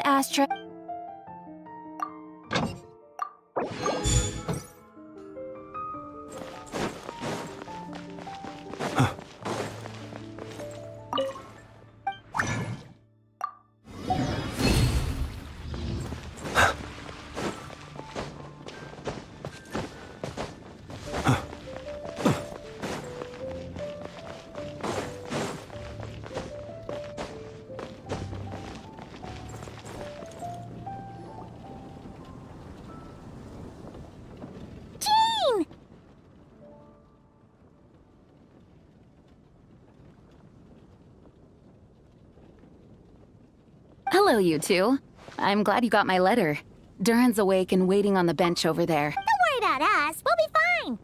ashtray. Hello, you two. I'm glad you got my letter. Duran's awake and waiting on the bench over there. Don't worry about us. We'll be fine.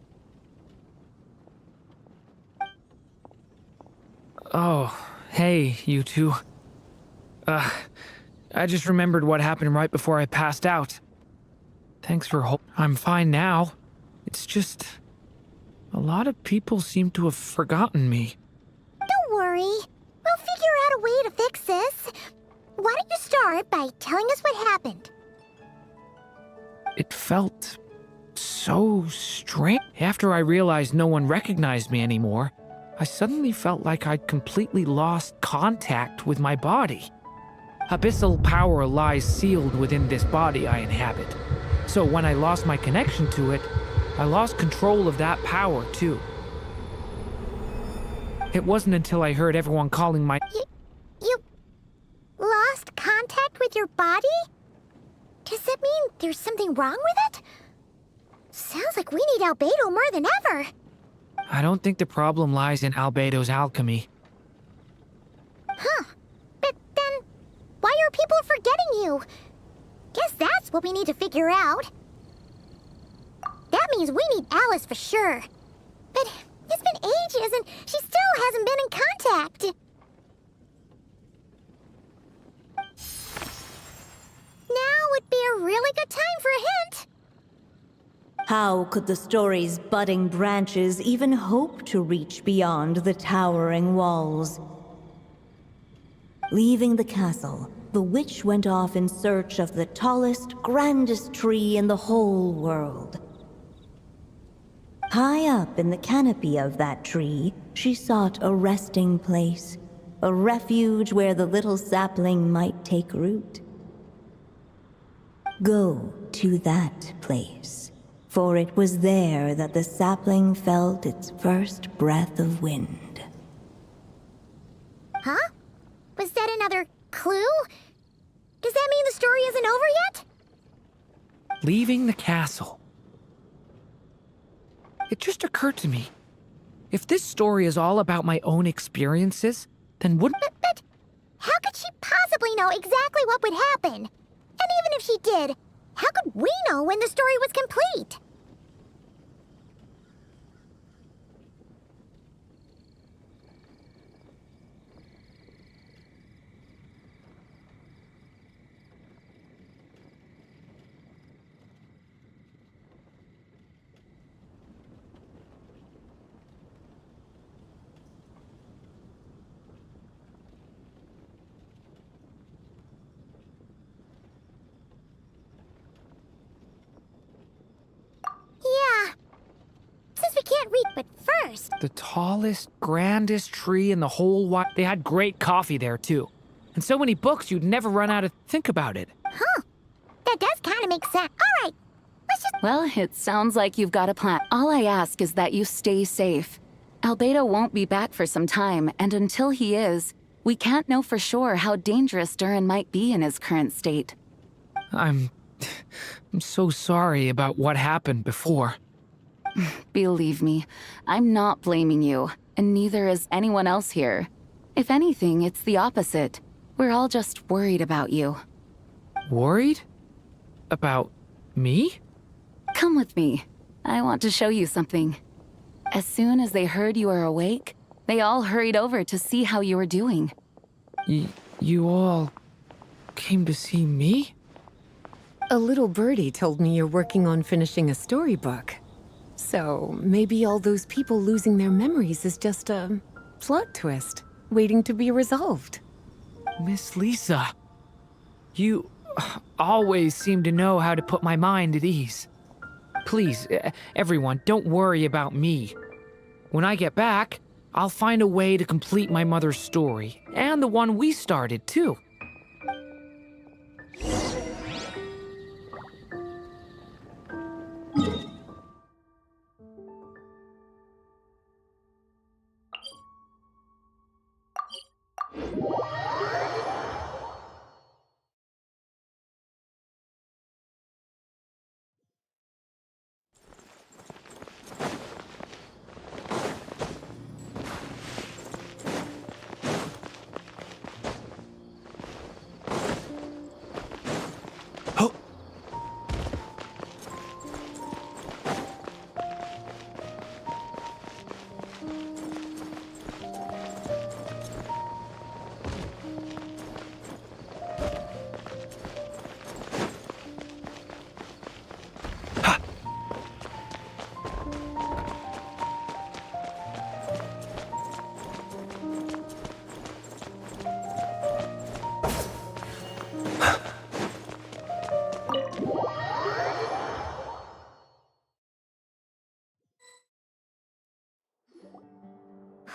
Oh, hey, you two. I just remembered what happened right before I passed out. Thanks for I'm fine now. It's just... a lot of people seem to have forgotten me. Don't worry. We'll figure out a way to fix this. Why don't you start by telling us what happened? It felt so strange. After I realized no one recognized me anymore, I suddenly felt like I'd completely lost contact with my body. Abyssal power lies sealed within this body I inhabit. So when I lost my connection to it, I lost control of that power too. It wasn't until I heard everyone calling my... You lost contact with your body? Does that mean there's something wrong with it? Sounds like we need Albedo more than ever. I don't think the problem lies in Albedo's alchemy. Huh. But then, why are people forgetting you? Guess that's what we need to figure out. That means we need Alice for sure. But it's been ages and she still hasn't been in contact. Now would be a really good time for a hint. How could the story's budding branches even hope to reach beyond the towering walls? Leaving the castle, the witch went off in search of the tallest, grandest tree in the whole world. High up in the canopy of that tree, she sought a resting place, a refuge where the little sapling might take root. Go to that place, for it was there that the sapling felt its first breath of wind. Huh? Was that another clue? Does that mean the story isn't over yet? Leaving the castle. It just occurred to me. If this story is all about my own experiences, then wouldn't... But how could she possibly know exactly what would happen? And even if she did, how could we know when the story was complete? Yeah. Since we can't read, but first... The tallest, grandest tree in the whole wide... They had great coffee there, too. And so many books you'd never run out of... Think about it. Huh. That does kind of make sense. All right. Let's just... Well, it sounds like you've got a plan. All I ask is that you stay safe. Albedo won't be back for some time, and until he is, we can't know for sure how dangerous Duran might be in his current state. I'm so sorry about what happened before. Believe me, I'm not blaming you, and neither is anyone else here. If anything, it's the opposite. We're all just worried about you. Worried? About me? Come with me. I want to show you something. As soon as they heard you were awake, they all hurried over to see how you were doing. You all came to see me? A little birdie told me you're working on finishing a storybook. So maybe all those people losing their memories is just a plot twist, waiting to be resolved. Miss Lisa. You always seem to know how to put my mind at ease. Please, everyone, don't worry about me. When I get back, I'll find a way to complete my mother's story, and the one we started, too.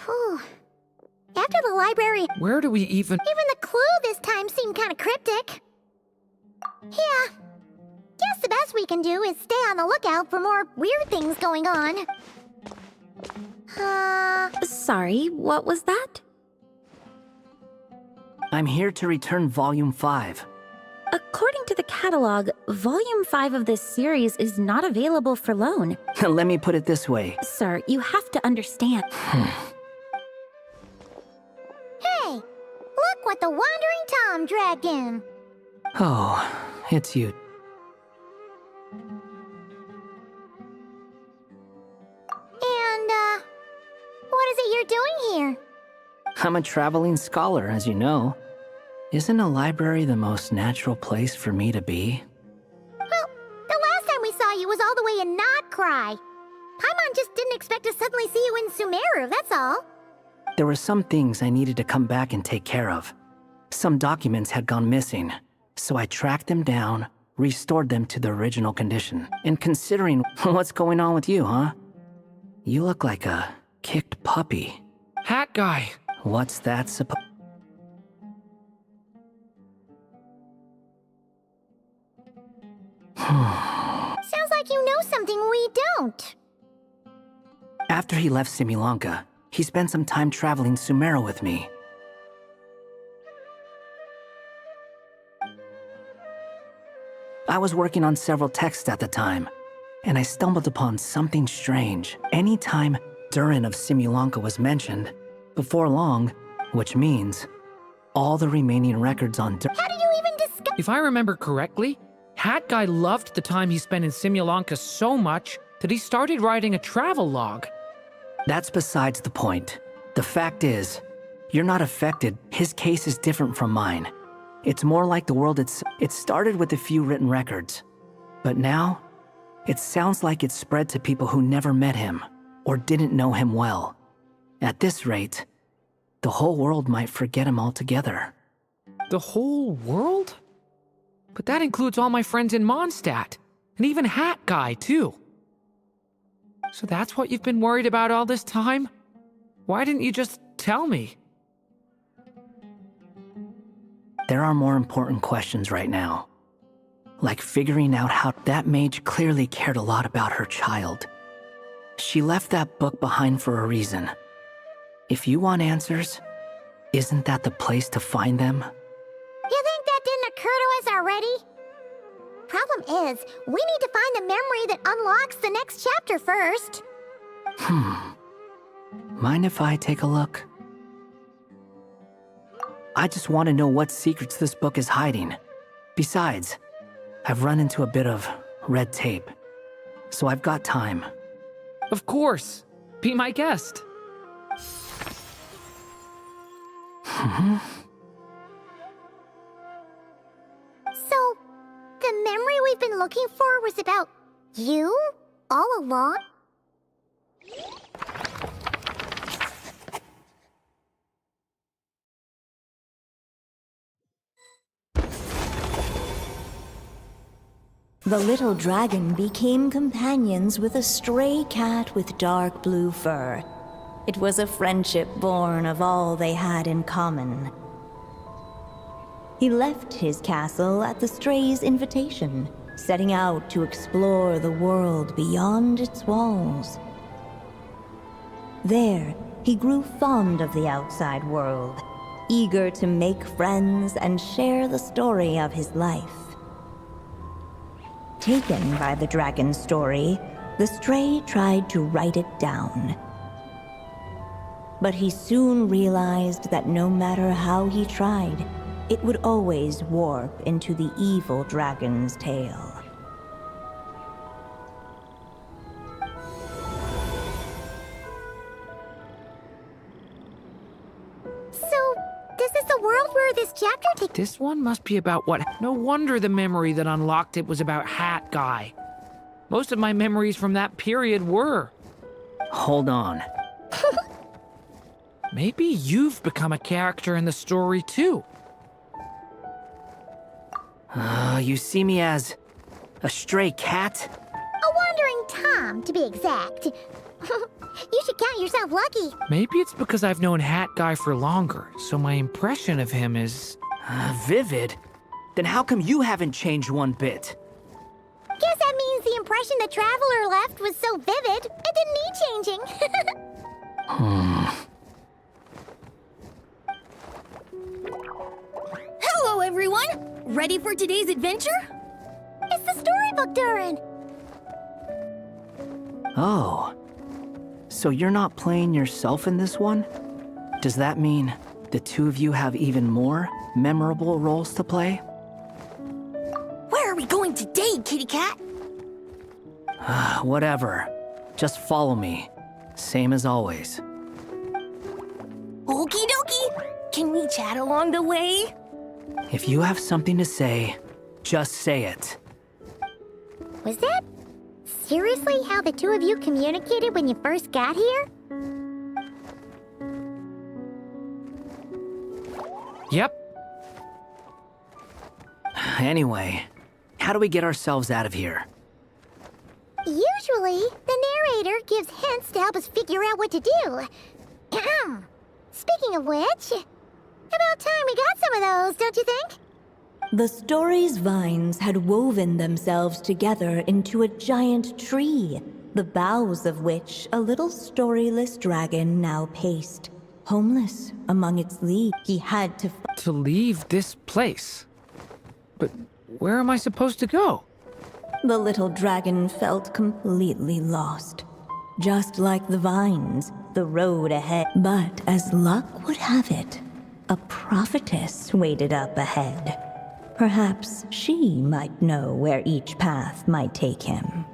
Whew. After the library, Where do we even... even the clue this time seemed kind of cryptic. Yeah. Guess the best we can do is stay on the lookout for more weird things going on. Sorry, what was that? I'm here to return Volume 5. According to the catalog, Volume 5 of this series is not available for loan. Let me put it this way. Sir, you have to understand. Hey! Look what the Wandering Tom dragged in. Oh, it's you. And, what is it you're doing here? I'm a traveling scholar, as you know. Isn't a library the most natural place for me to be? Well, the last time we saw you was all the way in Not Cry. Paimon just didn't expect to suddenly see you in Sumeru, that's all. There were some things I needed to come back and take care of. Some documents had gone missing, so I tracked them down, restored them to the original condition. And considering what's going on with you, huh? You look like a kicked puppy. Hat guy! What's that supposed... Sounds like you know something we don't. After he left Similanka, he spent some time traveling Sumeru with me. I was working on several texts at the time, and I stumbled upon something strange. Anytime Durin of Similanka was mentioned, before long, which means all the remaining records on Durin... How did you even discover? If I remember correctly, Hat Guy loved the time he spent in Simulanka so much that he started writing a travel log. That's besides the point. The fact is, you're not affected. His case is different from mine. It's more like the world it started with a few written records. But now, it sounds like it's spread to people who never met him or didn't know him well. At this rate, the whole world might forget him altogether. The whole world? But that includes all my friends in Mondstadt, and even Hat Guy, too. So that's what you've been worried about all this time? Why didn't you just tell me? There are more important questions right now. Like figuring out how that mage clearly cared a lot about her child. She left that book behind for a reason. If you want answers, isn't that the place to find them? You think that didn't occur to us already? Problem is, we need to find the memory that unlocks the next chapter first. Mind if I take a look? I just want to know what secrets this book is hiding. Besides, I've run into a bit of red tape, so I've got time. Of course. Be my guest. So, the memory we've been looking for was about you all along? The little dragon became companions with a stray cat with dark blue fur. It was a friendship born of all they had in common. He left his castle at the stray's invitation, setting out to explore the world beyond its walls. There, he grew fond of the outside world, eager to make friends and share the story of his life. Taken by the dragon's story, the stray tried to write it down. But he soon realized that no matter how he tried, it would always warp into the evil dragon's tale. So, is this the world where this chapter takes? This one must be about what? No wonder the memory that unlocked it was about Hat Guy. Most of my memories from that period were. Hold on. Maybe you've become a character in the story too. You see me as a stray cat? A wandering Tom, to be exact. You should count yourself lucky. Maybe it's because I've known Hat Guy for longer, so my impression of him is... Vivid? Then how come you haven't changed one bit? Guess that means the impression the traveler left was so vivid, it didn't need changing. Hello, everyone! Ready for today's adventure? It's the storybook Durin. Oh. So you're not playing yourself in this one? Does that mean the two of you have even more memorable roles to play? Where are we going today, kitty cat? Whatever. Just follow me. Same as always. Okie dokie! Can we chat along the way? If you have something to say, just say it. Was that seriously how the two of you communicated when you first got here? Yep. Anyway, how do we get ourselves out of here? Usually, the narrator gives hints to help us figure out what to do. Speaking of which, about time we got some of those, don't you think? The story's vines had woven themselves together into a giant tree, the boughs of which a little storyless dragon now paced. Homeless among its leaves, he had to To leave this place. But where am I supposed to go? The little dragon felt completely lost. Just like the vines, the road ahead. But as luck would have it, a prophetess waited up ahead. Perhaps she might know where each path might take him.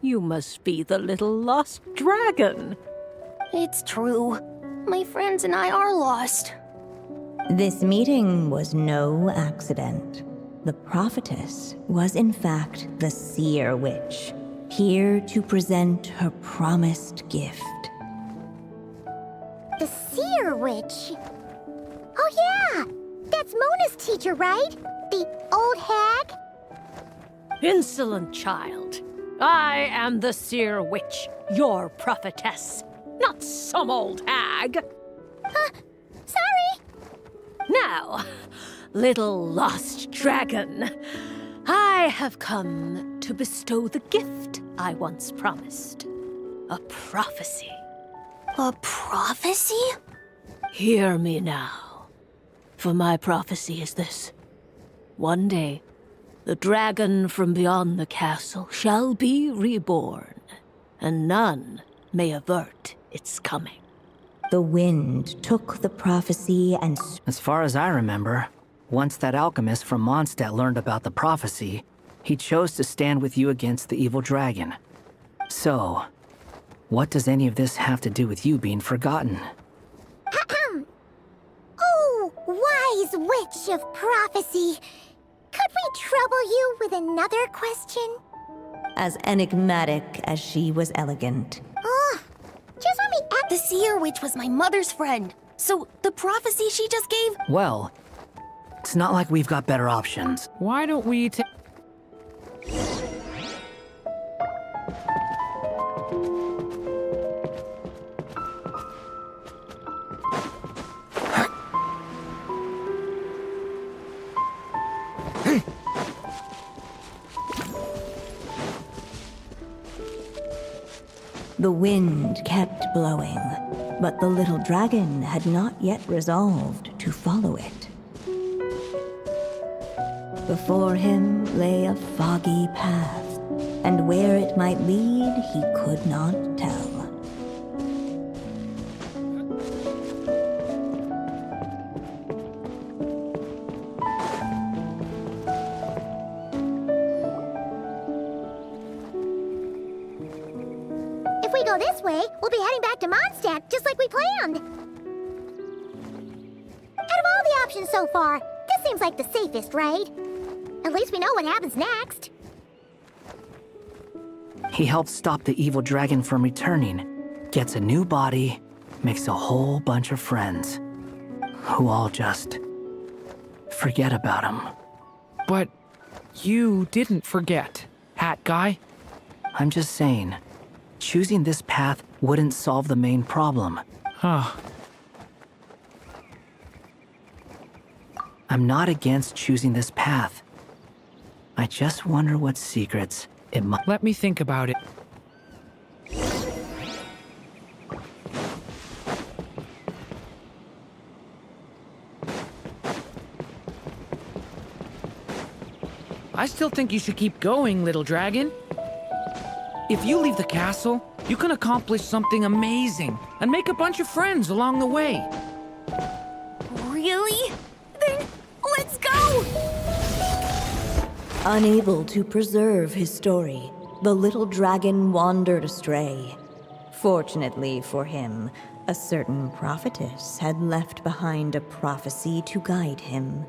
You must be the little lost dragon. It's true. My friends and I are lost. This meeting was no accident. The prophetess was in fact the seer witch, here to present her promised gift. The seer witch. Oh yeah, that's Mona's teacher, right? The old hag? Insolent child. I am the seer witch, your prophetess, not some old hag. Sorry. Now, little lost dragon, I have come to bestow the gift I once promised. A prophecy. A prophecy? Hear me now, for my prophecy is this. One day, the dragon from beyond the castle shall be reborn, and none may avert its coming. The wind took the prophecy and As far as I remember, once that alchemist from Mondstadt learned about the prophecy, he chose to stand with you against the evil dragon. So, what does any of this have to do with you being forgotten? Oh, wise witch of prophecy. Could we trouble you with another question? As enigmatic as she was elegant. Oh, just let me ask. The seer witch was my mother's friend. So the prophecy she just gave? Well, it's not like we've got better options. Why don't we take... The wind kept blowing, but the little dragon had not yet resolved to follow it. Before him lay a foggy path, and where it might lead he could not tell. If we go this way, we'll be heading back to Mondstadt, just like we planned. Out of all the options so far, this seems like the safest, right? At least we know what happens next. He helps stop the evil dragon from returning, gets a new body, makes a whole bunch of friends, who all just forget about him. But you didn't forget, Hat Guy. I'm just saying, choosing this path wouldn't solve the main problem. Huh. I'm not against choosing this path. I just wonder what secrets it might... Let me think about it. I still think you should keep going, little dragon. If you leave the castle, you can accomplish something amazing and make a bunch of friends along the way. Really? Then let's go! Unable to preserve his story, the little dragon wandered astray. Fortunately for him, a certain prophetess had left behind a prophecy to guide him.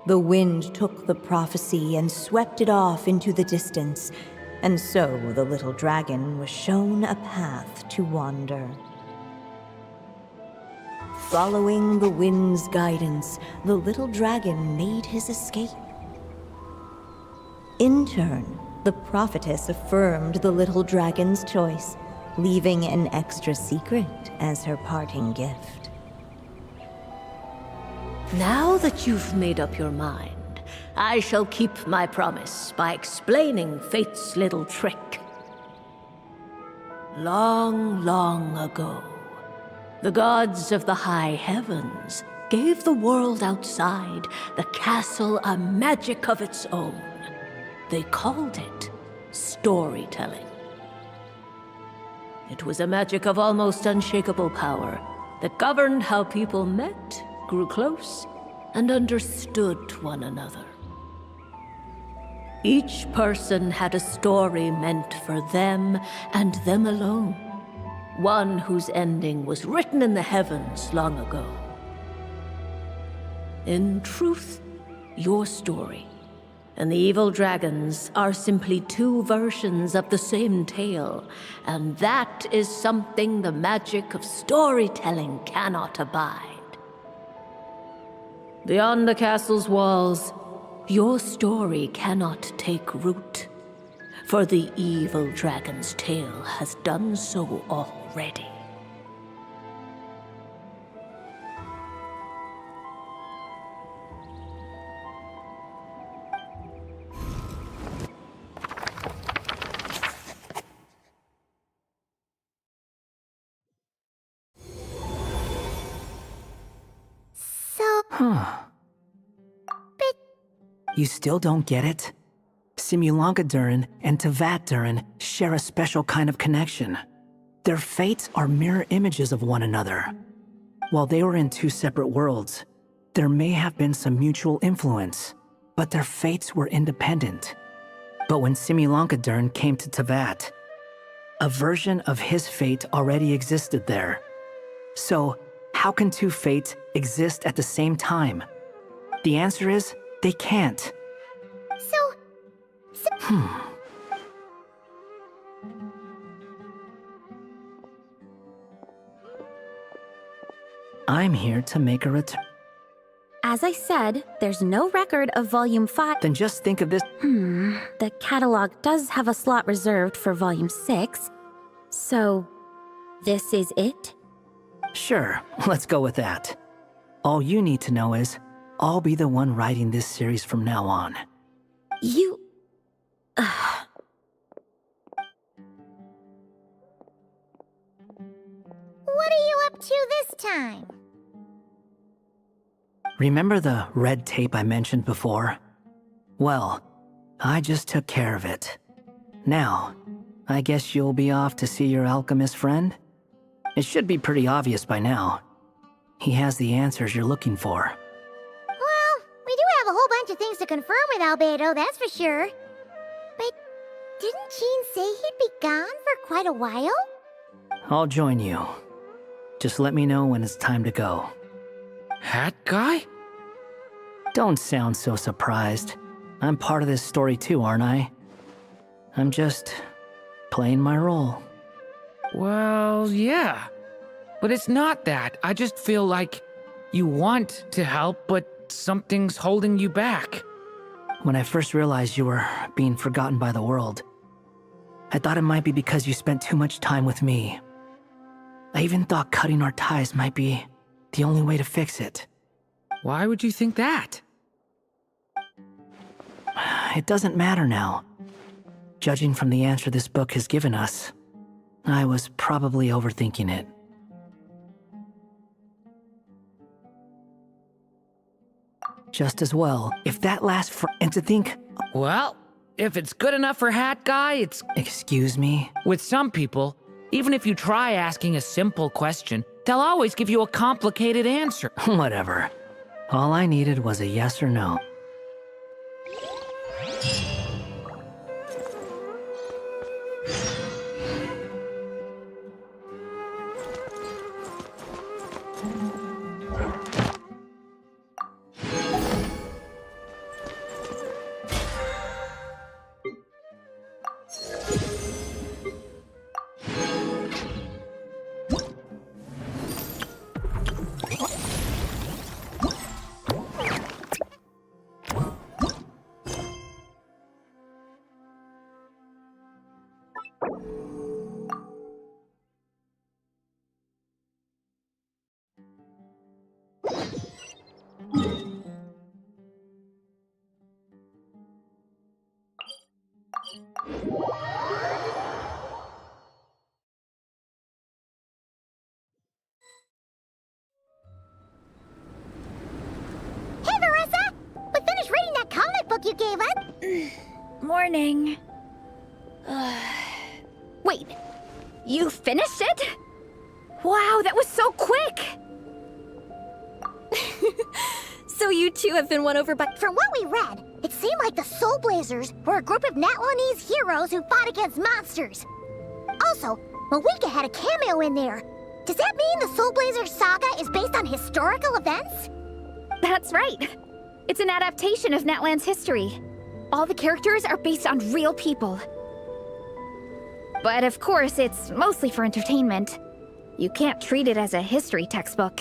The wind took the prophecy and swept it off into the distance, and so the little dragon was shown a path to wander. Following the wind's guidance, the little dragon made his escape. In turn, the prophetess affirmed the little dragon's choice, leaving an extra secret as her parting gift. Now that you've made up your mind, I shall keep my promise by explaining fate's little trick. Long, long ago, the gods of the high heavens gave the world outside the castle a magic of its own. They called it storytelling. It was a magic of almost unshakable power that governed how people met, grew close, and understood one another. Each person had a story meant for them and them alone, one whose ending was written in the heavens long ago. In truth, your story and the evil dragons are simply two versions of the same tale, and that is something the magic of storytelling cannot abide. Beyond the castle's walls, your story cannot take root, for the evil dragon's tale has done so already. But You still don't get it? Simulanka Durin and Tevat Durin share a special kind of connection. Their fates are mirror images of one another. While they were in two separate worlds, there may have been some mutual influence, but their fates were independent. But when Simulankadurn came to Tavat, a version of his fate already existed there. So, how can two fates exist at the same time? The answer is, they can't. I'm here to make a return. As I said, there's no record of Volume 5. Then just think of this. The catalog does have a slot reserved for Volume 6. So, this is it? Sure, let's go with that. All you need to know is, I'll be the one writing this series from now on. You... What are you up to this time? Remember the red tape I mentioned before? Well, I just took care of it. Now, I guess you'll be off to see your alchemist friend? It should be pretty obvious by now. He has the answers you're looking for. Well, we do have a whole bunch of things to confirm with Albedo, that's for sure. But didn't Jean say he'd be gone for quite a while? I'll join you. Just let me know when it's time to go. Hat guy? Don't sound so surprised. I'm part of this story too, aren't I? I'm just playing my role. Well, yeah. But it's not that. I just feel like you want to help, but something's holding you back. When I first realized you were being forgotten by the world, I thought it might be because you spent too much time with me. I even thought cutting our ties might be the only way to fix it. Why would you think that? It doesn't matter now. Judging from the answer this book has given us, I was probably overthinking it. Just as well, if that lasts for... And to think... Well, if it's good enough for Hat Guy, it's... Excuse me? With some people, even if you try asking a simple question, they'll always give you a complicated answer. Whatever. All I needed was a yes or no. Hey, Marissa! We finished reading that comic book you gave us! Morning. Wait, you finished it? Wow, that was so quick! So you two have been won over by... From what we read, it seemed like the Soul Blazers were a group of Natlanese heroes who fought against monsters. Also, Malika had a cameo in there. Does that mean the Soul Blazer saga is based on historical events? That's right. It's an adaptation of Natlan's history. All the characters are based on real people. But of course, it's mostly for entertainment. You can't treat it as a history textbook.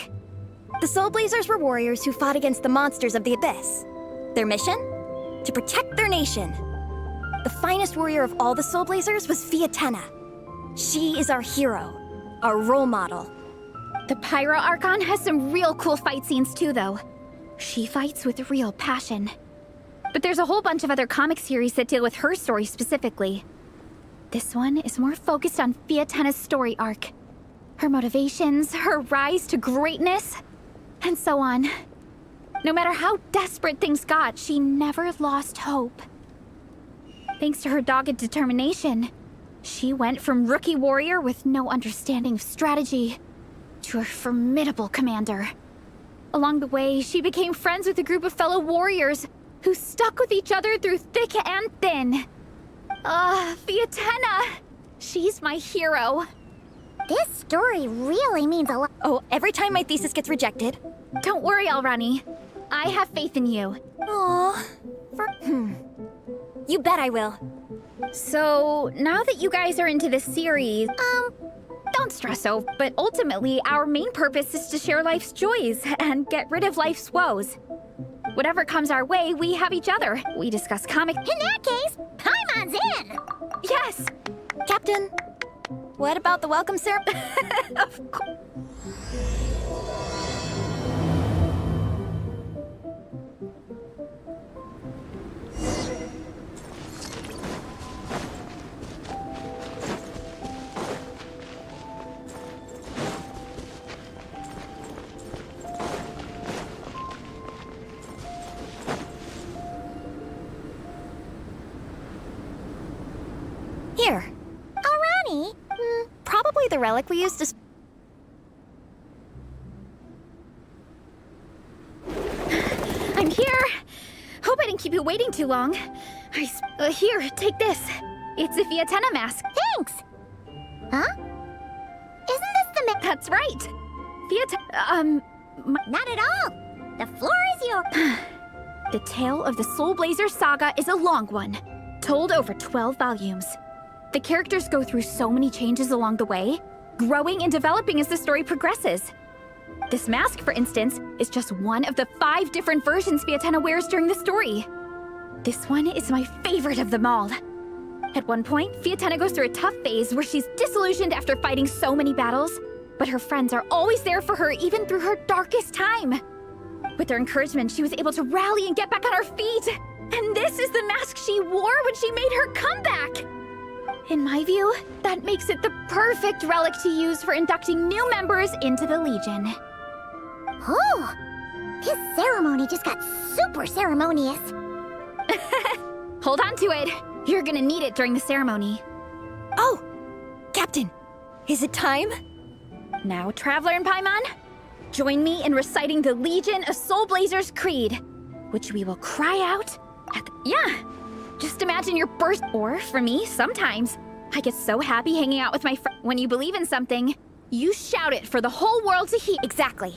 The Soul Blazers were warriors who fought against the monsters of the Abyss. Their mission? To protect their nation. The finest warrior of all the Soul Blazers was Fiatena. She is our hero, our role model. The Pyro Archon has some real cool fight scenes too, though. She fights with real passion. But there's a whole bunch of other comic series that deal with her story specifically. This one is more focused on Fiatena's story arc. Her motivations, her rise to greatness, and so on. No matter how desperate things got, she never lost hope. Thanks to her dogged determination, she went from rookie warrior with no understanding of strategy to a formidable commander. Along the way, she became friends with a group of fellow warriors who stuck with each other through thick and thin. Fiatenna! She's my hero. This story really means a lot. Oh, every time my thesis gets rejected. Don't worry, Alrani. I have faith in you. Aw, You bet I will. So, now that you guys are into this series, don't stress out, but ultimately, our main purpose is to share life's joys and get rid of life's woes. Whatever comes our way, we have each other. We discuss comic. In that case, Paimon's in! Yes! Captain, what about the welcome ceremony? Of course. Here. Alrani? Probably the relic we used to... I'm here! Hope I didn't keep you waiting too long. Here, take this. It's a Fiatenna mask. Thanks! Huh? Isn't this the That's right. Not at all! The floor is yours! The tale of the Soul Blazer saga is a long one, told over 12 volumes. The characters go through so many changes along the way, growing and developing as the story progresses. This mask, for instance, is just one of the 5 different versions Fiatenna wears during the story. This one is my favorite of them all. At one point, Fiatenna goes through a tough phase where she's disillusioned after fighting so many battles, but her friends are always there for her even through her darkest time. With their encouragement, she was able to rally and get back on her feet. And this is the mask she wore when she made her comeback. In my view, that makes it the perfect relic to use for inducting new members into the Legion. Oh! This ceremony just got super ceremonious. Hold on to it. You're gonna need it during the ceremony. Oh! Captain, is it time? Now, Traveler and Paimon, join me in reciting the Legion of Soul Blazers Creed, which we will cry out at the... Yeah! Just imagine your burst... Or, for me, sometimes, I get so happy hanging out with my friends. When you believe in something, you shout it for the whole world to hear. Exactly.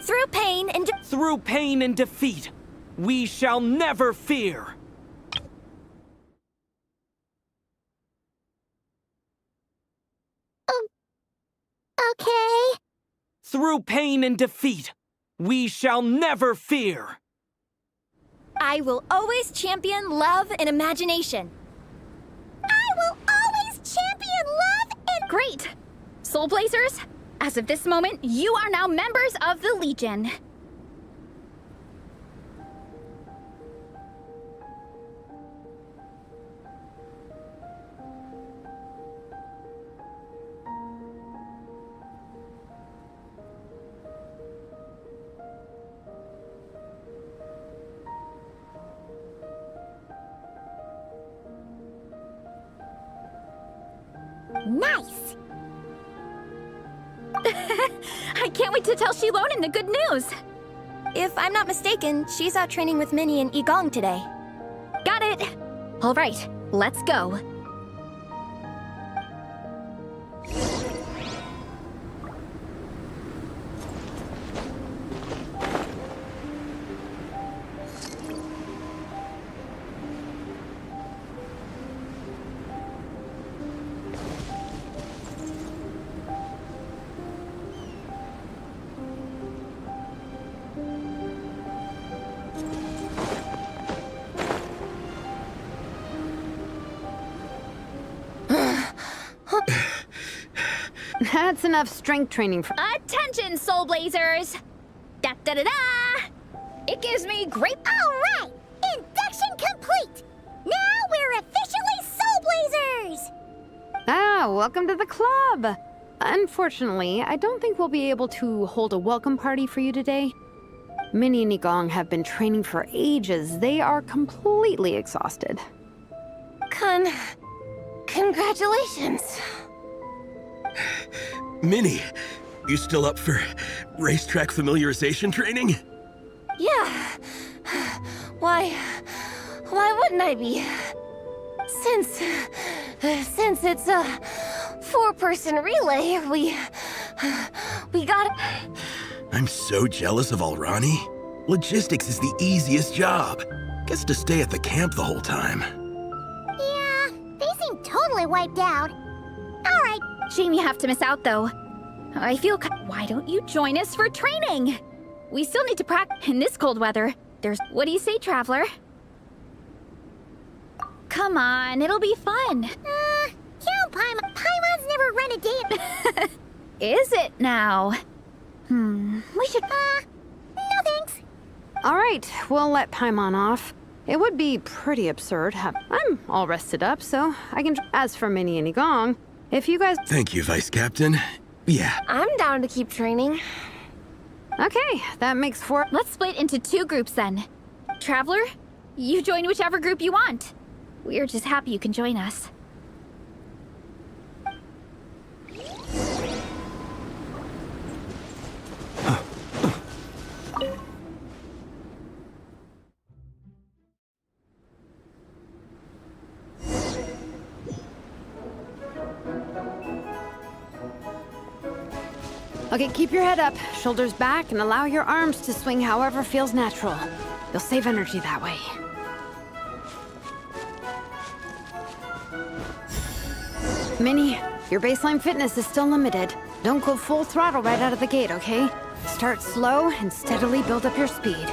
Through pain and... Through pain and defeat, we shall never fear. Okay. Through pain and defeat, we shall never fear. I will always champion love and imagination. I will always champion love and... Great! Soul Blazers, as of this moment, you are now members of the Legion. Nice! I can't wait to tell Shilonen the good news. If I'm not mistaken, she's out training with Minnie and Igong today. Got it. All right, let's go. That's enough strength training for... Attention, Soul Blazers! Da-da-da-da! It gives me great... All right! Induction complete! Now we're officially Soul Blazers! Ah, welcome to the club! Unfortunately, I don't think we'll be able to hold a welcome party for you today. Minnie and Igong have been training for ages. They are completely exhausted. Congratulations. Minnie, you still up for racetrack familiarization training? Yeah. Why, Why wouldn't I be? Since it's a four-person relay, we got. I'm so jealous of Alrani. Logistics is the easiest job. Gets to stay at the camp the whole time. Yeah, they seem totally wiped out. All right. Shame you have to miss out, though. I feel. Why don't you join us for training? We still need to practice in this cold weather. What do you say, Traveler? Come on, it'll be fun. Kill Paimon. Paimon's never run a game. Is it now? We should. No thanks. All right, we'll let Paimon off. It would be pretty absurd. I'm all rested up, so I can. As for Minnie and Igong, if you guys. Thank you, Vice Captain. Yeah. I'm down to keep training. Okay, that makes 4. Let's split into 2 groups then. Traveler, you join whichever group you want. We're just happy you can join us. Okay, keep your head up, shoulders back, and allow your arms to swing however feels natural. You'll save energy that way. Minnie, your baseline fitness is still limited. Don't go full throttle right out of the gate, okay? Start slow and steadily build up your speed.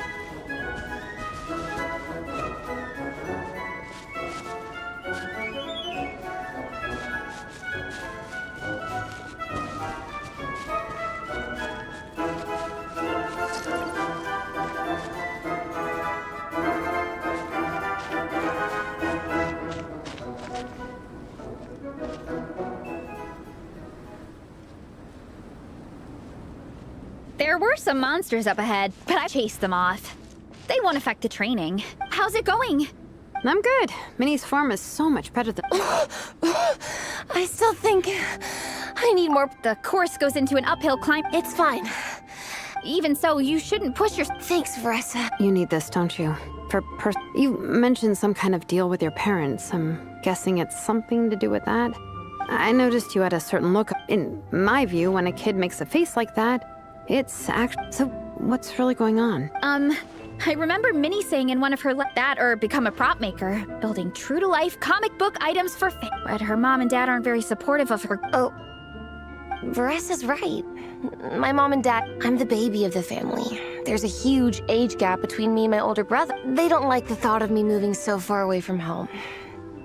There were some monsters up ahead, but I chased them off. They won't affect the training. How's it going? I'm good. Minnie's form is so much better than... I still think I need more. The course goes into an uphill climb. It's fine. Even so, you shouldn't push your... Thanks, Veressa. You need this, don't you? You mentioned some kind of deal with your parents. I'm guessing it's something to do with that. I noticed you had a certain look. In my view, when a kid makes a face like that, it's so what's really going on? I remember Minnie saying in one of her that or become a prop maker, building true-to-life comic book items for but her mom and dad aren't very supportive of her. Oh, Veressa's right. My mom and dad, I'm the baby of the family. There's a huge age gap between me and my older brother. They don't like the thought of me moving so far away from home.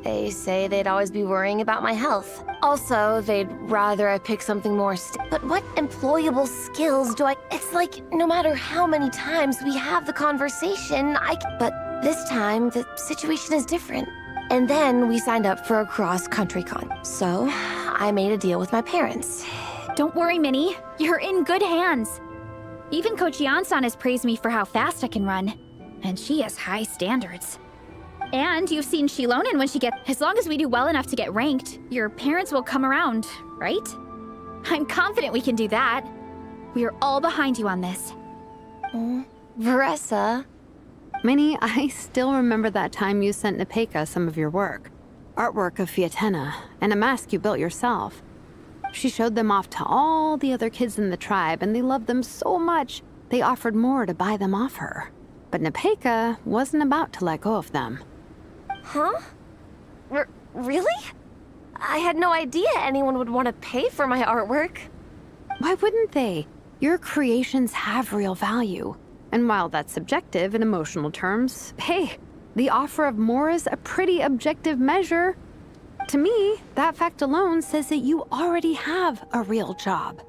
They say they'd always be worrying about my health. Also, they'd rather I pick something more But what employable skills do I... It's like, no matter how many times we have the conversation, But this time, the situation is different. And then we signed up for a cross-country con. So, I made a deal with my parents. Don't worry, Minnie. You're in good hands. Even Coach Yansan has praised me for how fast I can run. And she has high standards. And you've seen Shilonen when she gets... As long as we do well enough to get ranked, your parents will come around, right? I'm confident we can do that. We are all behind you on this. Veressa. Minnie, I still remember that time you sent Nepeka some of your work. Artwork of Fiatena, and a mask you built yourself. She showed them off to all the other kids in the tribe, and they loved them so much, they offered more to buy them off her. But Nepeka wasn't about to let go of them. Huh? Really? I had no idea anyone would want to pay for my artwork. Why wouldn't they? Your creations have real value. And while that's subjective in emotional terms, hey, the offer of more is a pretty objective measure. To me, that fact alone says that you already have a real job.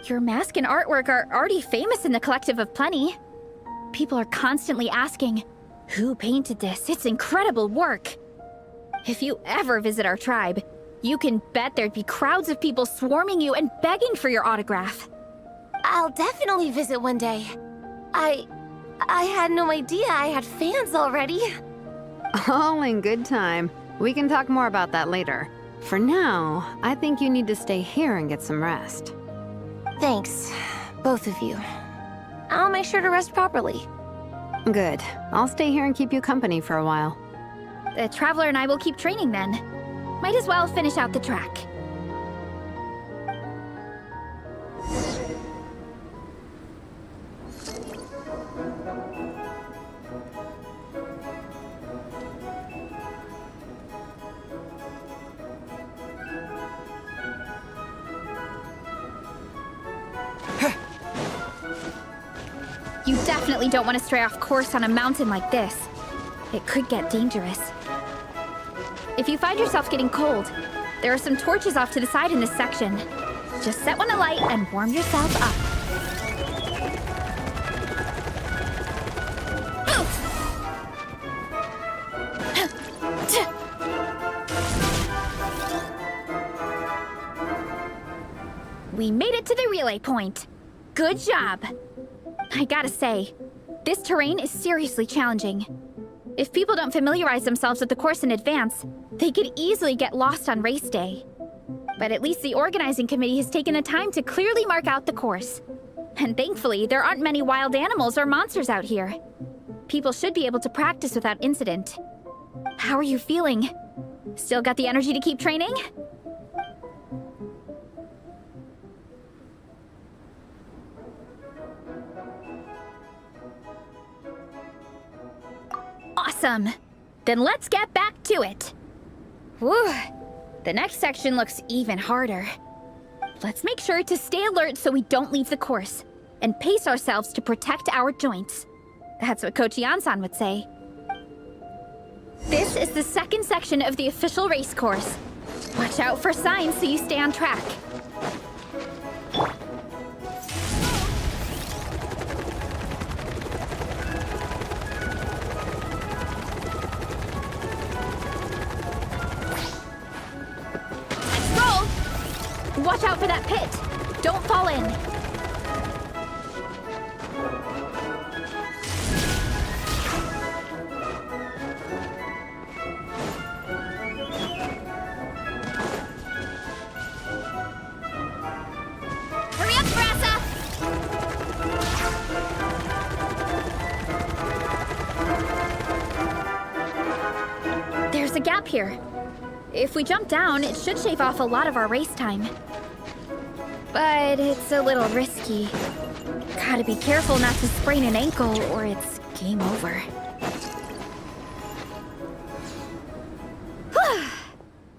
Your mask and artwork are already famous in the Collective of Plenty. People are constantly asking, who painted this? It's incredible work. If you ever visit our tribe, you can bet there'd be crowds of people swarming you and begging for your autograph. I'll definitely visit one day. I had no idea I had fans already. All in good time. We can talk more about that later. For now, I think you need to stay here and get some rest. Thanks, both of you. I'll make sure to rest properly. Good. I'll stay here and keep you company for a while. The Traveler and I will keep training then. Might as well finish out the track. You definitely don't want to stray off course on a mountain like this. It could get dangerous. If you find yourself getting cold, there are some torches off to the side in this section. Just set one alight and warm yourself up. We made it to the relay point. Good job. I gotta say, this terrain is seriously challenging. If people don't familiarize themselves with the course in advance, they could easily get lost on race day. But at least the organizing committee has taken the time to clearly mark out the course. And thankfully, there aren't many wild animals or monsters out here. People should be able to practice without incident. How are you feeling? Still got the energy to keep training? Awesome! Then let's get back to it! Whew! The next section looks even harder. Let's make sure to stay alert so we don't leave the course, and pace ourselves to protect our joints. That's what Coach Yan-san would say. This is the second section of the official race course. Watch out for signs so you stay on track. Watch out for that pit! Don't fall in! Hurry up, Brassa! There's a gap here. If we jump down, it should shave off a lot of our race time. But it's a little risky. Gotta be careful not to sprain an ankle or it's game over.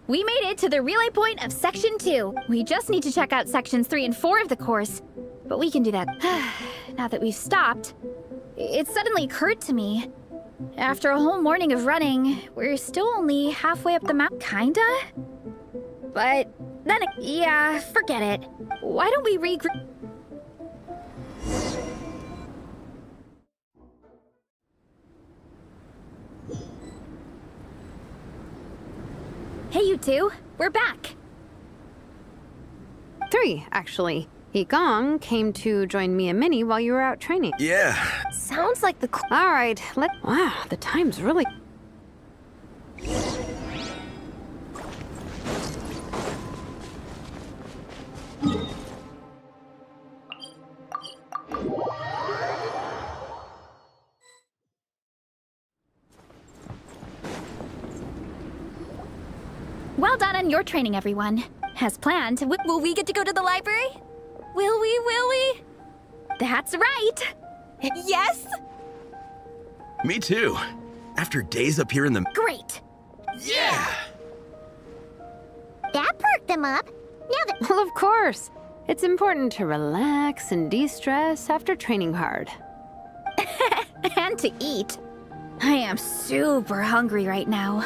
We made it to the relay point of Section 2. We just need to check out Sections 3 and 4 of the course. But we can do that. Now that we've stopped, it suddenly occurred to me. After a whole morning of running, we're still only halfway up the mountain. Kinda? But then, yeah, forget it. Why don't we regroup? Hey, you two. We're back. 3, actually. Igong came to join me and Minnie while you were out training. Yeah. Sounds like the All right, wow, the time's really... Well done on your training, everyone. As planned, Will we get to go to the library? Will we? That's right! Yes? Me too. After days up here in the... Great! Yeah! That perked them up. Now that Well, of course. It's important to relax and de-stress after training hard. And to eat. I am super hungry right now.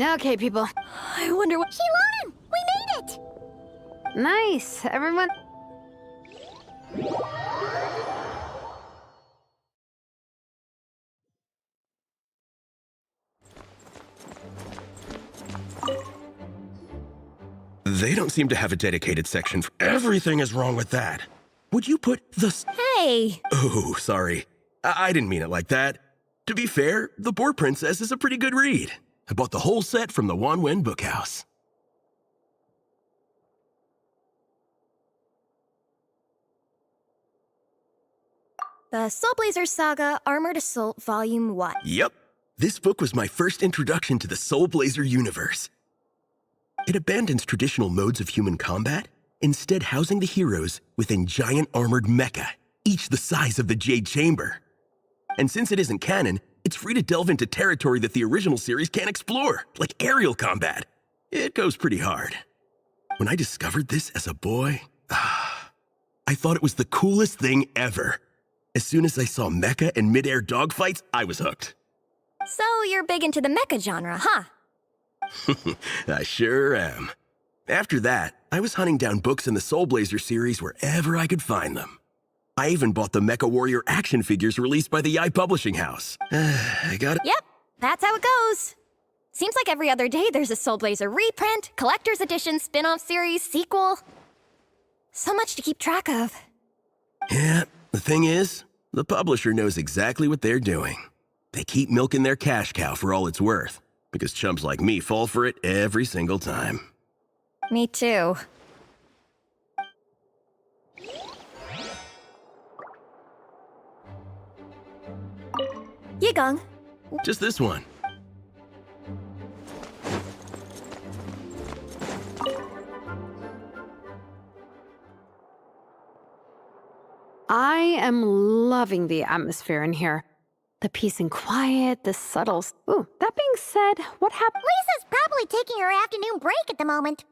Okay, people. I wonder what. Shilonen! We made it! Nice. Everyone. They don't seem to have a dedicated section for everything is wrong with that. Would you put the... Hey! Oh, sorry. I didn't mean it like that. To be fair, The Boar Princess is a pretty good read. I bought the whole set from the Wanwen Bookhouse. The Soul Blazer Saga Armored Assault Volume 1. Yep. This book was my first introduction to the Soul Blazer universe. It abandons traditional modes of human combat, instead housing the heroes within giant armored mecha, each the size of the Jade Chamber. And since it isn't canon, it's free to delve into territory that the original series can't explore, like aerial combat. It goes pretty hard. When I discovered this as a boy, I thought it was the coolest thing ever. As soon as I saw mecha and mid-air dogfights, I was hooked. So you're big into the mecha genre, huh? I sure am. After that, I was hunting down books in the Soul Blazer series wherever I could find them. I even bought the Mecha Warrior action figures released by the Yai Publishing House. I got it. Yep, that's how it goes. Seems like every other day there's a Soul Blazer reprint, collector's edition, spin-off series, sequel. So much to keep track of. Yeah, the thing is, the publisher knows exactly what they're doing. They keep milking their cash cow for all it's worth, because chumps like me fall for it every single time. Me too. Yigong. Just this one. I am loving the atmosphere in here. The peace and quiet, the subtle... Ooh, that being said, what happened? Lisa's probably taking her afternoon break at the moment.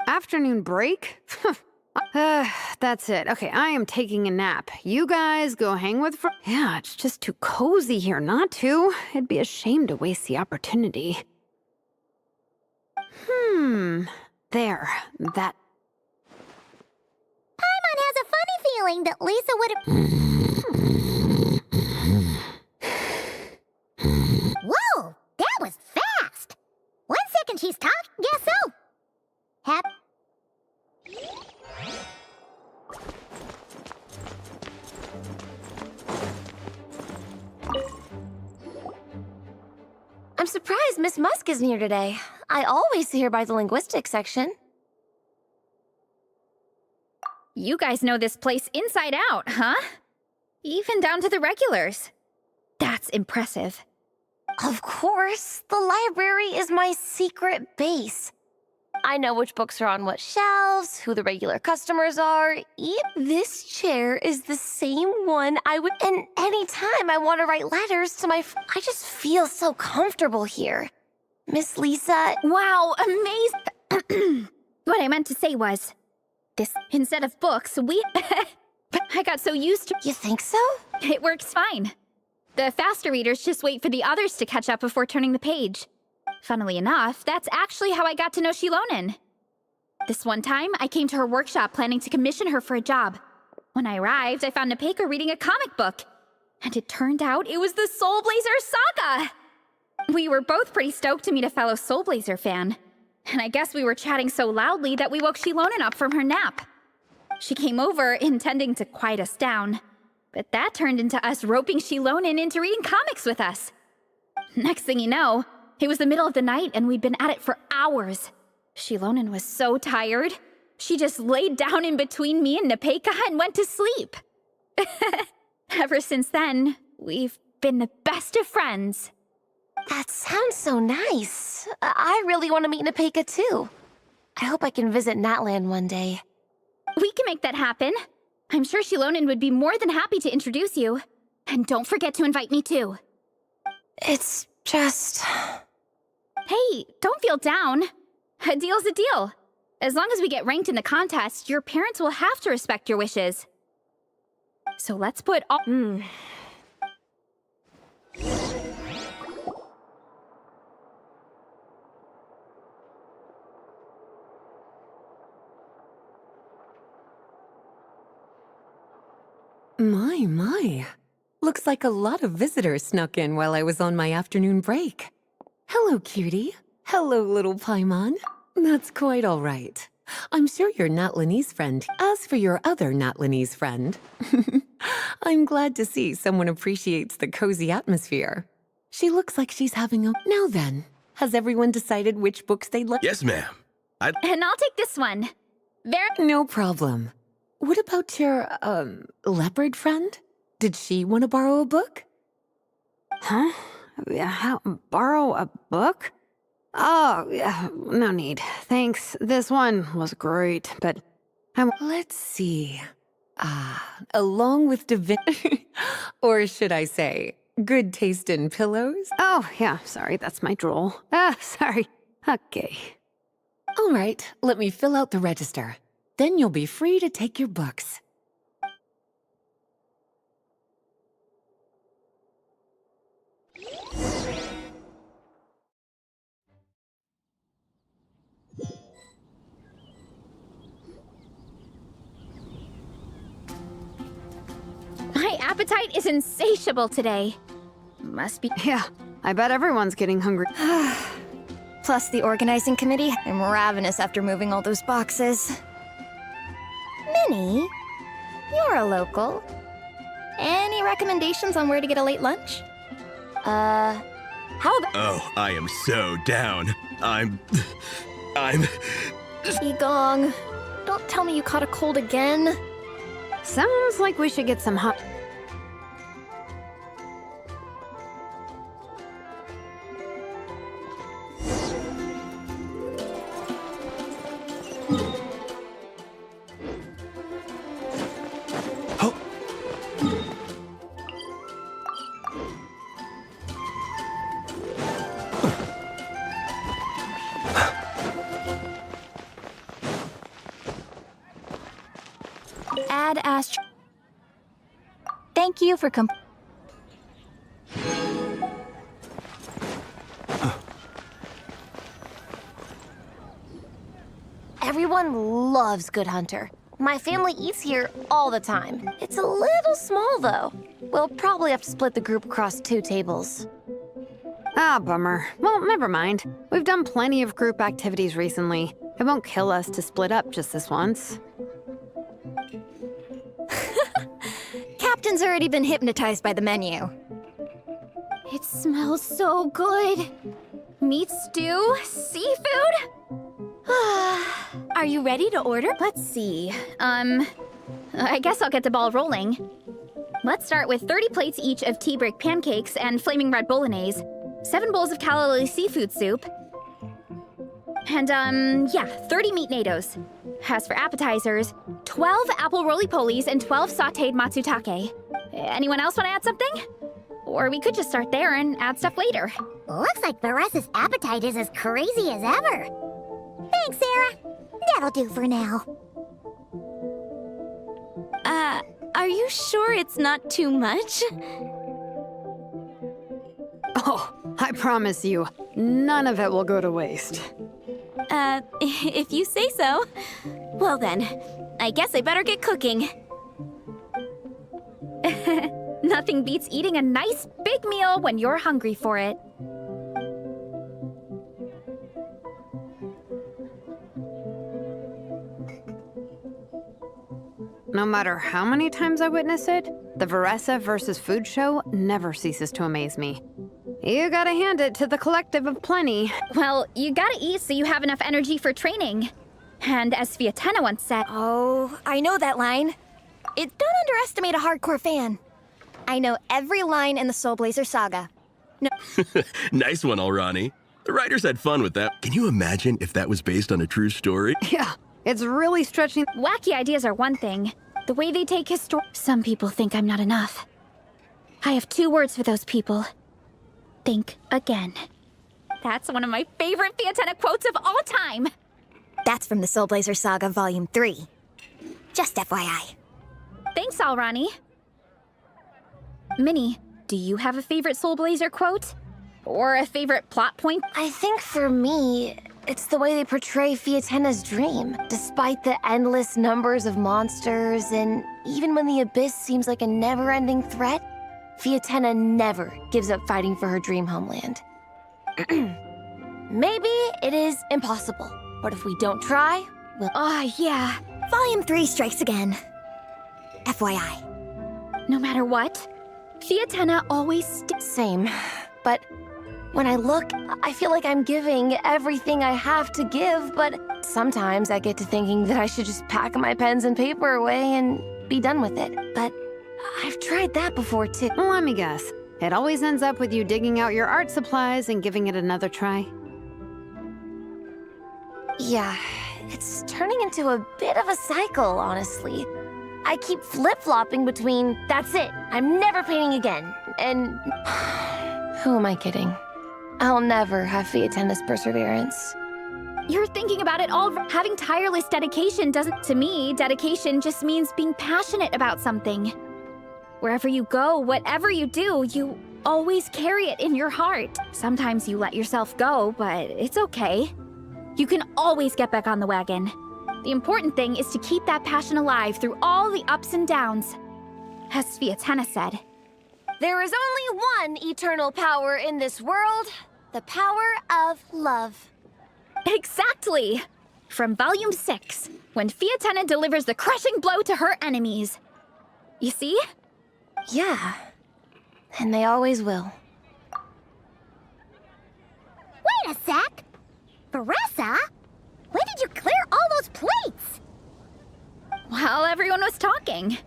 Afternoon break? That's it. Okay, I am taking a nap. You guys go hang with Yeah, it's just too cozy here not to. It'd be a shame to waste the opportunity. There. That... Paimon has a funny feeling that Lisa would have... Whoa! That was fast! 1 second she's talking, guess so. I'm surprised Miss Musk isn't here today. I always see her by the linguistics section. You guys know this place inside out, huh? Even down to the regulars. That's impressive. Of course, the library is my secret base. I know which books are on what shelves, who the regular customers are. This chair is the same one I would... And anytime I want to write letters to my... I just feel so comfortable here. Miss Lisa... Wow, amazing. What I meant to say was, this, instead of books, we... I got so used to... You think so? It works fine. The faster readers just wait for the others to catch up before turning the page. Funnily enough, that's actually how I got to know Shilonen. This one time, I came to her workshop planning to commission her for a job. When I arrived, I found Nepeka reading a comic book. And it turned out it was the Soul Blazer Saga! We were both pretty stoked to meet a fellow Soul Blazer fan. And I guess we were chatting so loudly that we woke Shilonen up from her nap. She came over, intending to quiet us down. But that turned into us roping Shilonen into reading comics with us. Next thing you know, it was the middle of the night and we'd been at it for hours. Shilonen was so tired. She just laid down in between me and Nepeka and went to sleep. Ever since then, we've been the best of friends. That sounds so nice. I really want to meet Nepeka too. I hope I can visit Natland one day. We can make that happen. I'm sure Shilonen would be more than happy to introduce you. And don't forget to invite me too. It's just... Hey, don't feel down. A deal's a deal. As long as we get ranked in the contest, your parents will have to respect your wishes. So let's put all... My. Looks like a lot of visitors snuck in while I was on my afternoon break. Hello, cutie. Hello, little Paimon. That's quite all right. I'm sure you're not Lenny's friend. As for your other not Lenny's friend, I'm glad to see someone appreciates the cozy atmosphere. She looks like she's having a... Now then, has everyone decided which books they'd like? Yes, ma'am. And I'll take this one. No problem. What about your, leopard friend? Did she want to borrow a book? Huh? Borrow a book? Oh, yeah, no need. Thanks. This one was great, but Let's see. Along with or should I say, good taste in pillows? Oh, yeah, sorry, that's my drool. Sorry. Okay. All right, let me fill out the register. Then you'll be free to take your books. My appetite is insatiable today. Must be. Yeah, I bet everyone's getting hungry. Plus the organizing committee. I'm ravenous after moving all those boxes. Minnie, you're a local. Any recommendations on where to get a late lunch? How about... Oh, I am so down. I'm... Igong, don't tell me you caught a cold again. Sounds like we should get some hot... Ad Astro. Thank you for Everyone loves Good Hunter. My family eats here all the time. It's a little small, though. We'll probably have to split the group across 2 tables. Ah, bummer. Well, never mind. We've done plenty of group activities recently. It won't kill us to split up just this once. Captain's already been hypnotized by the menu. It smells so good. Meat stew? Seafood? Are you ready to order? Let's see. I guess I'll get the ball rolling. Let's start with 30 plates each of tea break pancakes and flaming red bolognese, 7 bowls of calla seafood soup, and, 30 meat natos. As for appetizers, 12 apple roly-polies and 12 sautéed matsutake. Anyone else want to add something? Or we could just start there and add stuff later. Looks like Varesa's appetite is as crazy as ever. Thanks, Sarah. That'll do for now. Are you sure it's not too much? Oh, I promise you, none of it will go to waste. If you say so. Well then, I guess I better get cooking. Nothing beats eating a nice big meal when you're hungry for it. No matter how many times I witness it, the Varesa versus Food show never ceases to amaze me. You gotta hand it to the collective of plenty. Well, you gotta eat so you have enough energy for training. And as Vietena once said... Oh, I know that line. Don't underestimate a hardcore fan. I know every line in the Soul Blazer saga. No. Nice one, Alrani. The writers had fun with that. Can you imagine if that was based on a true story? Yeah, it's really stretching... Wacky ideas are one thing. The way they take his story... Some people think I'm not enough. I have 2 words for those people. Think again. That's one of my favorite Vietena quotes of all time. That's from the Soul Blazer Saga Volume 3. Just FYI. Thanks, Alrani. Minnie, do you have a favorite Soul Blazer quote? Or a favorite plot point? I think for me, It's the way they portray Fiatenna's dream. Despite the endless numbers of monsters, and even when the Abyss seems like a never-ending threat, Fiatenna never gives up fighting for her dream homeland. Maybe it is impossible, but if we don't try, we'll... Yeah. Volume 3 strikes again. FYI. No matter what, Fiatenna always Same. But when I look, I feel like I'm giving everything I have to give, but sometimes I get to thinking that I should just pack my pens and paper away and be done with it. But I've tried that before, too. Let me guess. It always ends up with you digging out your art supplies and giving it another try. Yeah, it's turning into a bit of a cycle, honestly. I keep flip-flopping between, that's it, I'm never painting again, and... Who am I kidding? I'll never have Fiatenna's perseverance. You're thinking about it all. Having tireless dedication doesn't... To me, dedication just means being passionate about something. Wherever you go, whatever you do, you always carry it in your heart. Sometimes you let yourself go, but it's okay. You can always get back on the wagon. The important thing is to keep that passion alive through all the ups and downs. As Fiatenna said, there is only one eternal power in this world, the power of love. Exactly! From Volume 6, when Fiatenna delivers the crushing blow to her enemies. You see? Yeah, and they always will. Wait a sec! Veressa? When did you clear all those plates? While everyone was talking.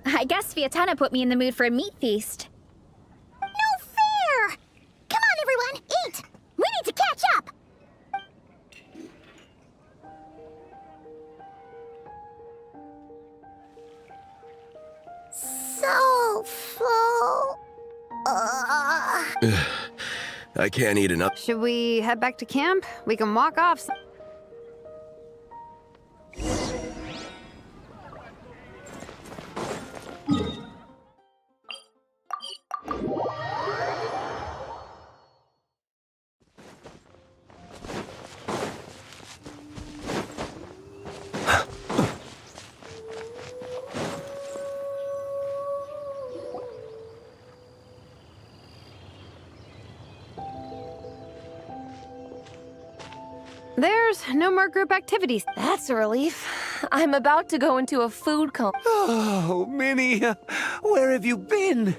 I guess Fiatenna put me in the mood for a meat feast. No fair! Come on, everyone, eat! We need to catch up! So full. I can't eat enough. Should we head back to camp? We can walk off. There's no more group activities. That's a relief. I'm about to go into a food coma. Oh, Minnie, where have you been?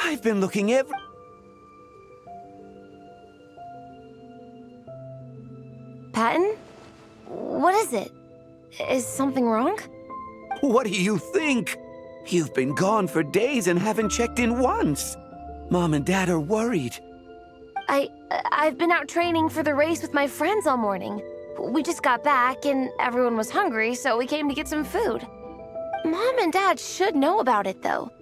I've been looking Patton? What is it? Is something wrong? What do you think? You've been gone for days and haven't checked in once. Mom and Dad are worried. I've been out training for the race with my friends all morning. We just got back and everyone was hungry, so we came to get some food. Mom and Dad should know about it, though.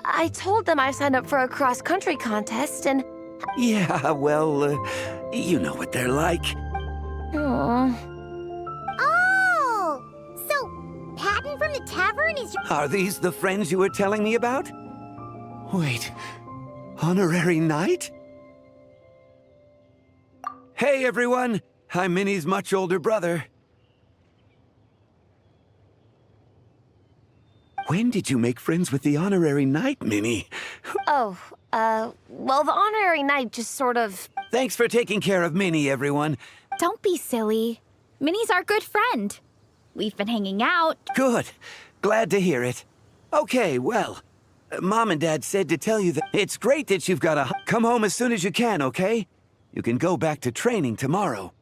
I told them I signed up for a cross-country contest and... Yeah, well, you know what they're like. Aww. Oh! So, Patton from the tavern is... Are these the friends you were telling me about? Wait, honorary knight? Hey, everyone! I'm Minnie's much older brother. When did you make friends with the honorary knight, Minnie? Oh, well, the honorary knight just sort of... Thanks for taking care of Minnie, everyone. Don't be silly. Minnie's our good friend. We've been hanging out. Good. Glad to hear it. Okay, well, Mom and Dad said to tell you that it's great that you've got to come home as soon as you can, okay? You can go back to training tomorrow.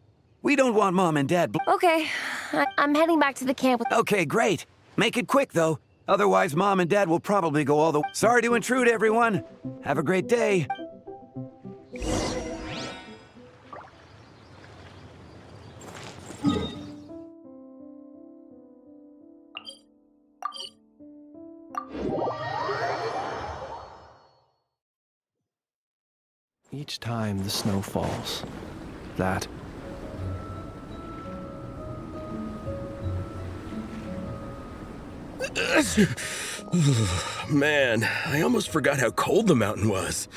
We don't want Mom and Dad... Okay, I'm heading back to the camp with... Okay, great. Make it quick, though. Otherwise, Mom and Dad will probably go all the... Sorry to intrude, everyone. Have a great day. Each time the snow falls, that... Man, I almost forgot how cold the mountain was.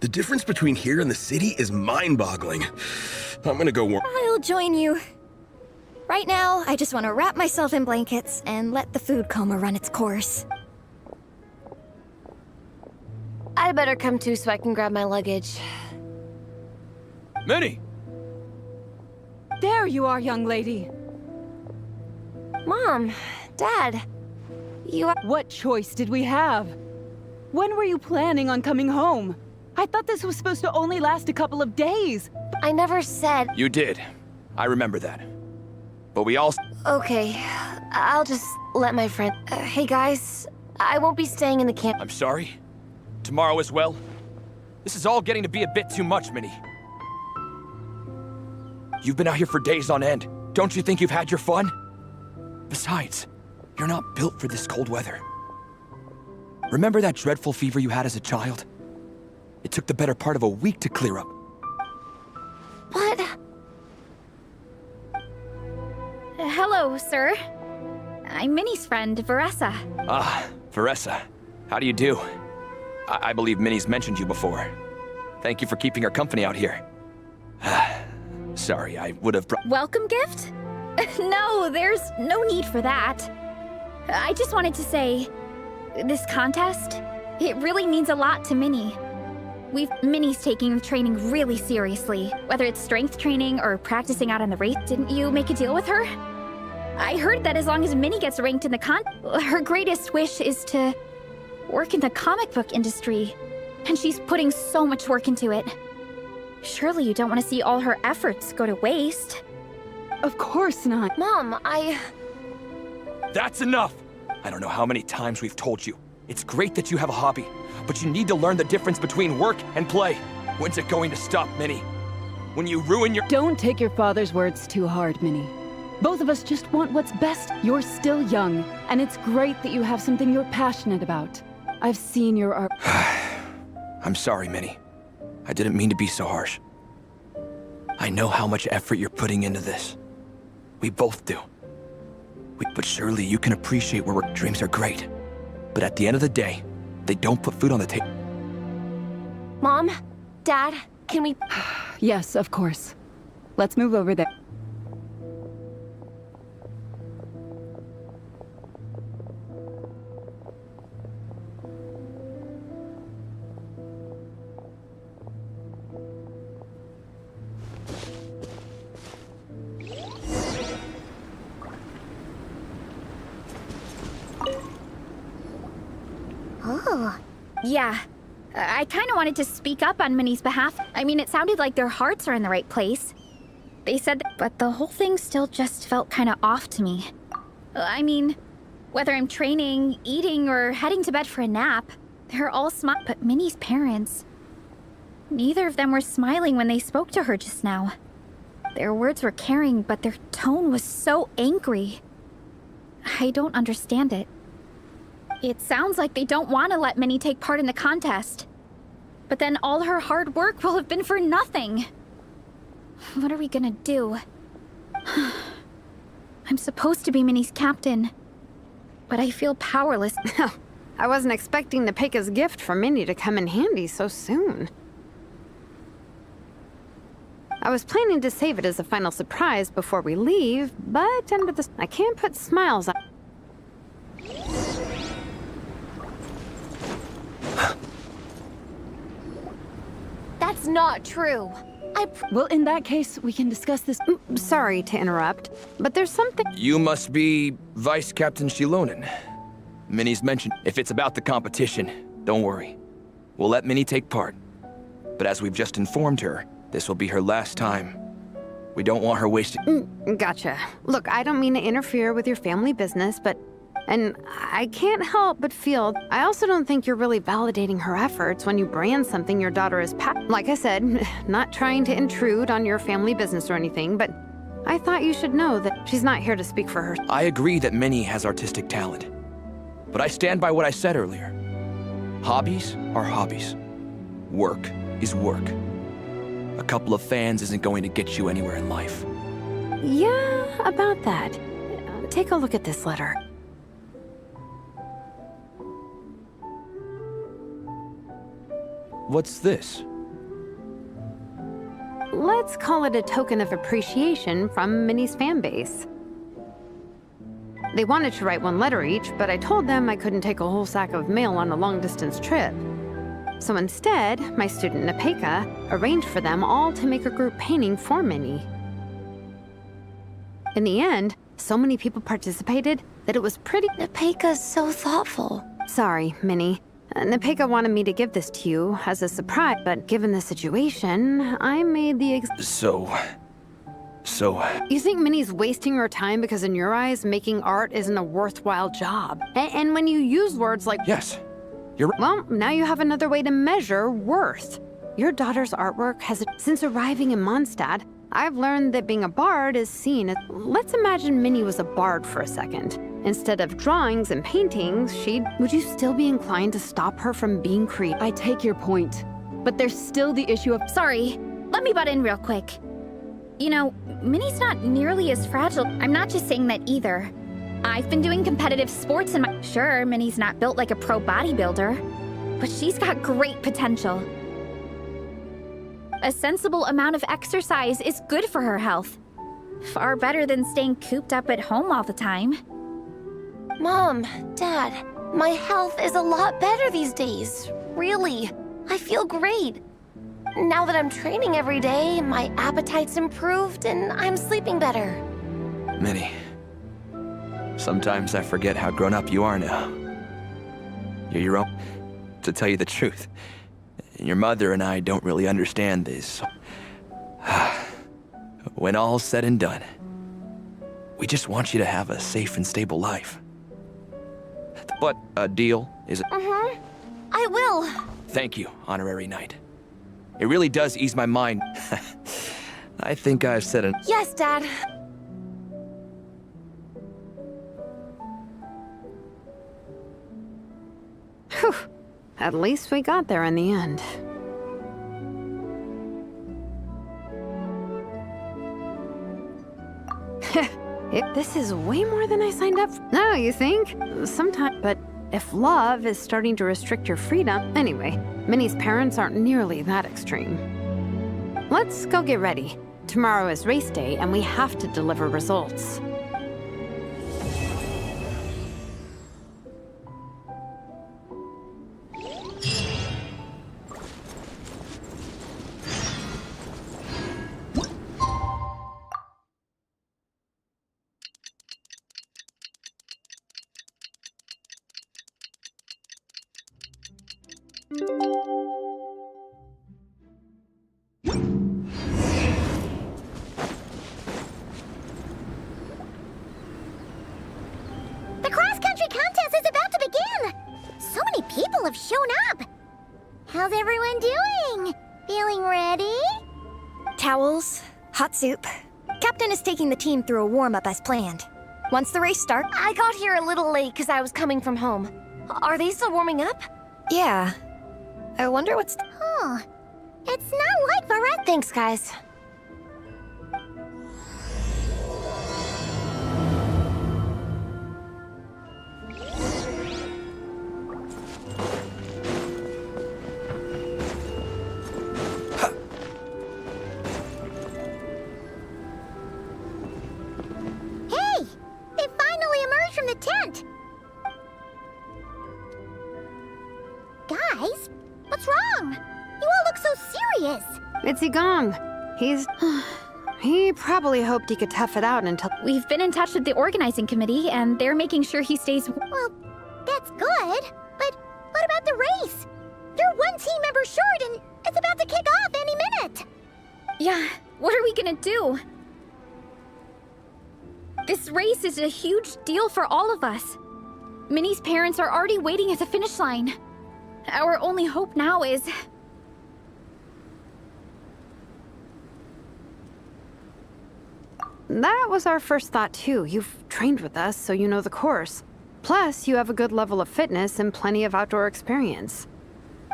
The difference between here and the city is mind-boggling. I'm gonna go warm. I'll join you. Right now, I just want to wrap myself in blankets and let the food coma run its course. I'd better come too so I can grab my luggage. Minnie! There you are, young lady. Mom, Dad, What choice did we have? When were you planning on coming home? I thought this was supposed to only last a couple of days. I never said... You did. I remember that. But we all... Okay, I'll just let my friend... hey guys, I won't be staying in the camp. I'm sorry. Tomorrow as well. This is all getting to be a bit too much, Minnie. You've been out here for days on end. Don't you think you've had your fun? Besides, you're not built for this cold weather. Remember that dreadful fever you had as a child? It took the better part of a week to clear up. What? Hello, sir. I'm Minnie's friend, Varessa. Ah, Varessa. How do you do? I believe Minnie's mentioned you before. Thank you for keeping her company out here. Sorry, I would have Welcome gift? No, there's no need for that. I just wanted to say, this contest, it really means a lot to Minnie. Minnie's taking the training really seriously, whether it's strength training or practicing out on the race. Didn't you make a deal with her? I heard that as long as Minnie gets ranked in the her greatest wish is to work in the comic book industry, and she's putting so much work into it. Surely you don't want to see all her efforts go to waste. Of course not. Mom, That's enough! I don't know how many times we've told you. It's great that you have a hobby, but you need to learn the difference between work and play. When's it going to stop, Minnie? When you ruin your— Don't take your father's words too hard, Minnie. Both of us just want what's best. You're still young, and it's great that you have something you're passionate about. I've seen your art. I'm sorry, Minnie. I didn't mean to be so harsh. I know how much effort you're putting into this. We both do. But surely you can appreciate where our dreams are great. But at the end of the day, they don't put food on the table. Mom, Dad, can we... Yes, of course. Let's move over there. Oh. Yeah. I kind of wanted to speak up on Minnie's behalf. I mean, it sounded like their hearts are in the right place. They said that, but the whole thing still just felt kind of off to me. I mean, whether I'm training, eating, or heading to bed for a nap, they're all smart. But Minnie's parents, neither of them were smiling when they spoke to her just now. Their words were caring, but their tone was so angry. I don't understand it. It sounds like they don't want to let Minnie take part in the contest. But then all her hard work will have been for nothing. What are we gonna do? I'm supposed to be Minnie's captain, but I feel powerless. I wasn't expecting the Peka's gift from Minnie to come in handy so soon. I was planning to save it as a final surprise before we leave, but under the... I can't put smiles on... That's not true. Well, in that case, we can discuss this. Sorry to interrupt, but there's something... You must be Vice Captain Shilonen. Minnie's mentioned. If it's about the competition, don't worry. We'll let Minnie take part. But as we've just informed her, this will be her last time. We don't want her wasting... Gotcha. Look, I don't mean to interfere with your family business, but... And I can't help but feel... I also don't think you're really validating her efforts when you brand something your daughter is Like I said, not trying to intrude on your family business or anything, but I thought you should know that she's not here to speak for her. I agree that Minnie has artistic talent. But I stand by what I said earlier. Hobbies are hobbies. Work is work. A couple of fans isn't going to get you anywhere in life. Yeah, about that. Take a look at this letter. What's this? Let's call it a token of appreciation from Minnie's fan base. They wanted to write one letter each, but I told them I couldn't take a whole sack of mail on a long-distance trip. So instead, my student Nepeka arranged for them all to make a group painting for Minnie. In the end, so many people participated that it was pretty— Nepeka's so thoughtful. Sorry, Minnie. Nepeka wanted me to give this to you as a surprise, but given the situation, I made the So... You think Minnie's wasting her time because in your eyes, making art isn't a worthwhile job? And when you use words like— Yes, you're right. Well, now you have another way to measure worth. Your daughter's artwork has— Since arriving in Mondstadt, I've learned that being a bard is seen as— Let's imagine Minnie was a bard for a second. Instead of drawings and paintings, would you still be inclined to stop her from being creative? I take your point, but there's still the issue of— Sorry, let me butt in real quick. You know, Minnie's not nearly as fragile. I'm not just saying that either. I've been doing competitive sports and Sure, Minnie's not built like a pro bodybuilder, but she's got great potential. A sensible amount of exercise is good for her health. Far better than staying cooped up at home all the time. Mom, Dad, my health is a lot better these days. Really, I feel great. Now that I'm training every day, my appetite's improved and I'm sleeping better. Minnie, sometimes I forget how grown up you are now. You're your own. To tell you the truth, your mother and I don't really understand this. When all's said and done, we just want you to have a safe and stable life. But a deal, is it? I will. Thank you, Honorary Knight. It really does ease my mind. I think I've said it. Yes, Dad. Whew. At least we got there in the end. This is way more than I signed up for. No, you think? Sometimes, but if love is starting to restrict your freedom... Anyway, Minnie's parents aren't nearly that extreme. Let's go get ready. Tomorrow is race day, and we have to deliver results. The cross-country contest is about to begin! So many people have shown up! How's everyone doing? Feeling ready? Towels, hot soup. Captain is taking the team through a warm-up as planned. Once the race starts... I got here a little late because I was coming from home. Are they still warming up? Yeah. I wonder what's... Huh. It's not like the rest... Thanks, guys. Hey! They finally emerged from the tent! Guys, what's wrong? You all look so serious! It's Igong. He's... He probably hoped he could tough it out until... We've been in touch with the organizing committee, and they're making sure he stays... Well, that's good, but what about the race? You're one team member short, and it's about to kick off any minute! Yeah, what are we gonna do? This race is a huge deal for all of us. Minnie's parents are already waiting at the finish line. Our only hope now is... That was our first thought, too. You've trained with us, so you know the course. Plus, you have a good level of fitness and plenty of outdoor experience.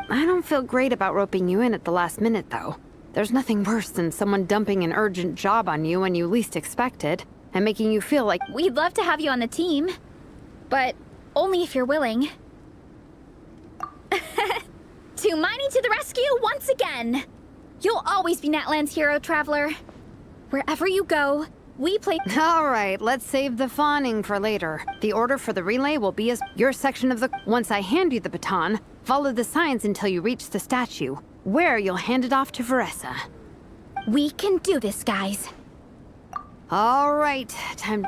I don't feel great about roping you in at the last minute, though. There's nothing worse than someone dumping an urgent job on you when you least expect it, and making you feel like... We'd love to have you on the team, but only if you're willing. Tumaini to the rescue once again! You'll always be Natlan's hero, Traveler. Wherever you go, we play— All right, let's save the fawning for later. The order for the relay will be as your section of the— Once I hand you the baton, follow the signs until you reach the statue, where you'll hand it off to Veressa. We can do this, guys. All right, time—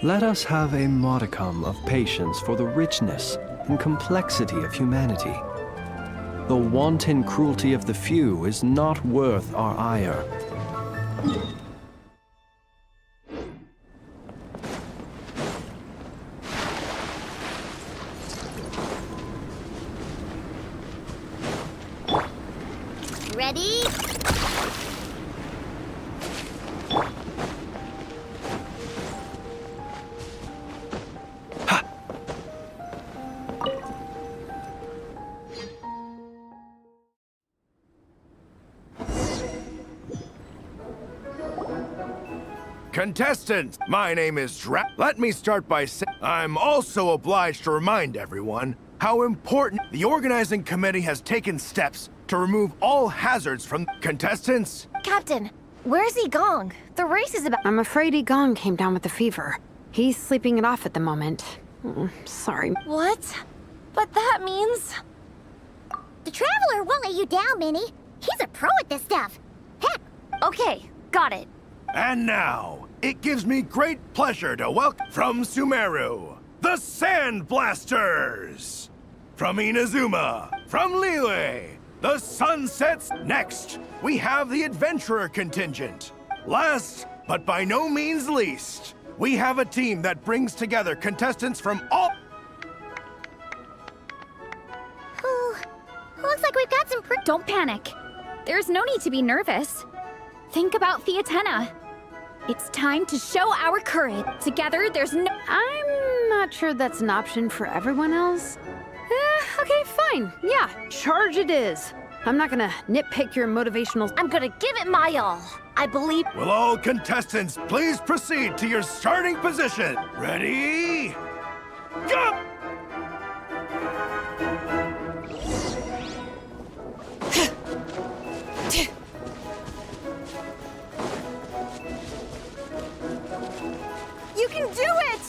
Let us have a modicum of patience for the richness and complexity of humanity. The wanton cruelty of the few is not worth our ire. Ready? Contestants, my name is Let me start by saying I'm also obliged to remind everyone how important the organizing committee has taken steps to remove all hazards from contestants. Captain, where's Igong? The race is about— I'm afraid Igong came down with the fever. He's sleeping it off at the moment. Sorry. What? But that means— The Traveler won't let you down, Minnie. He's a pro at this stuff. Heck. Okay, got it. And now, it gives me great pleasure to welcome from Sumeru, the Sand Blasters! From Inazuma, from Liyue, the Sunsets. Next, we have the Adventurer contingent. Last, but by no means least, we have a team that brings together contestants from all— Looks like we've got some Don't panic. There's no need to be nervous. Think about Fiatenna. It's time to show our courage. Together, there's no— I'm not sure that's an option for everyone else. Okay, fine. Yeah, charge it is. I'm not gonna nitpick your motivational— I'm gonna give it my all. I believe— Will all contestants please proceed to your starting position? Ready? Go! You can do it!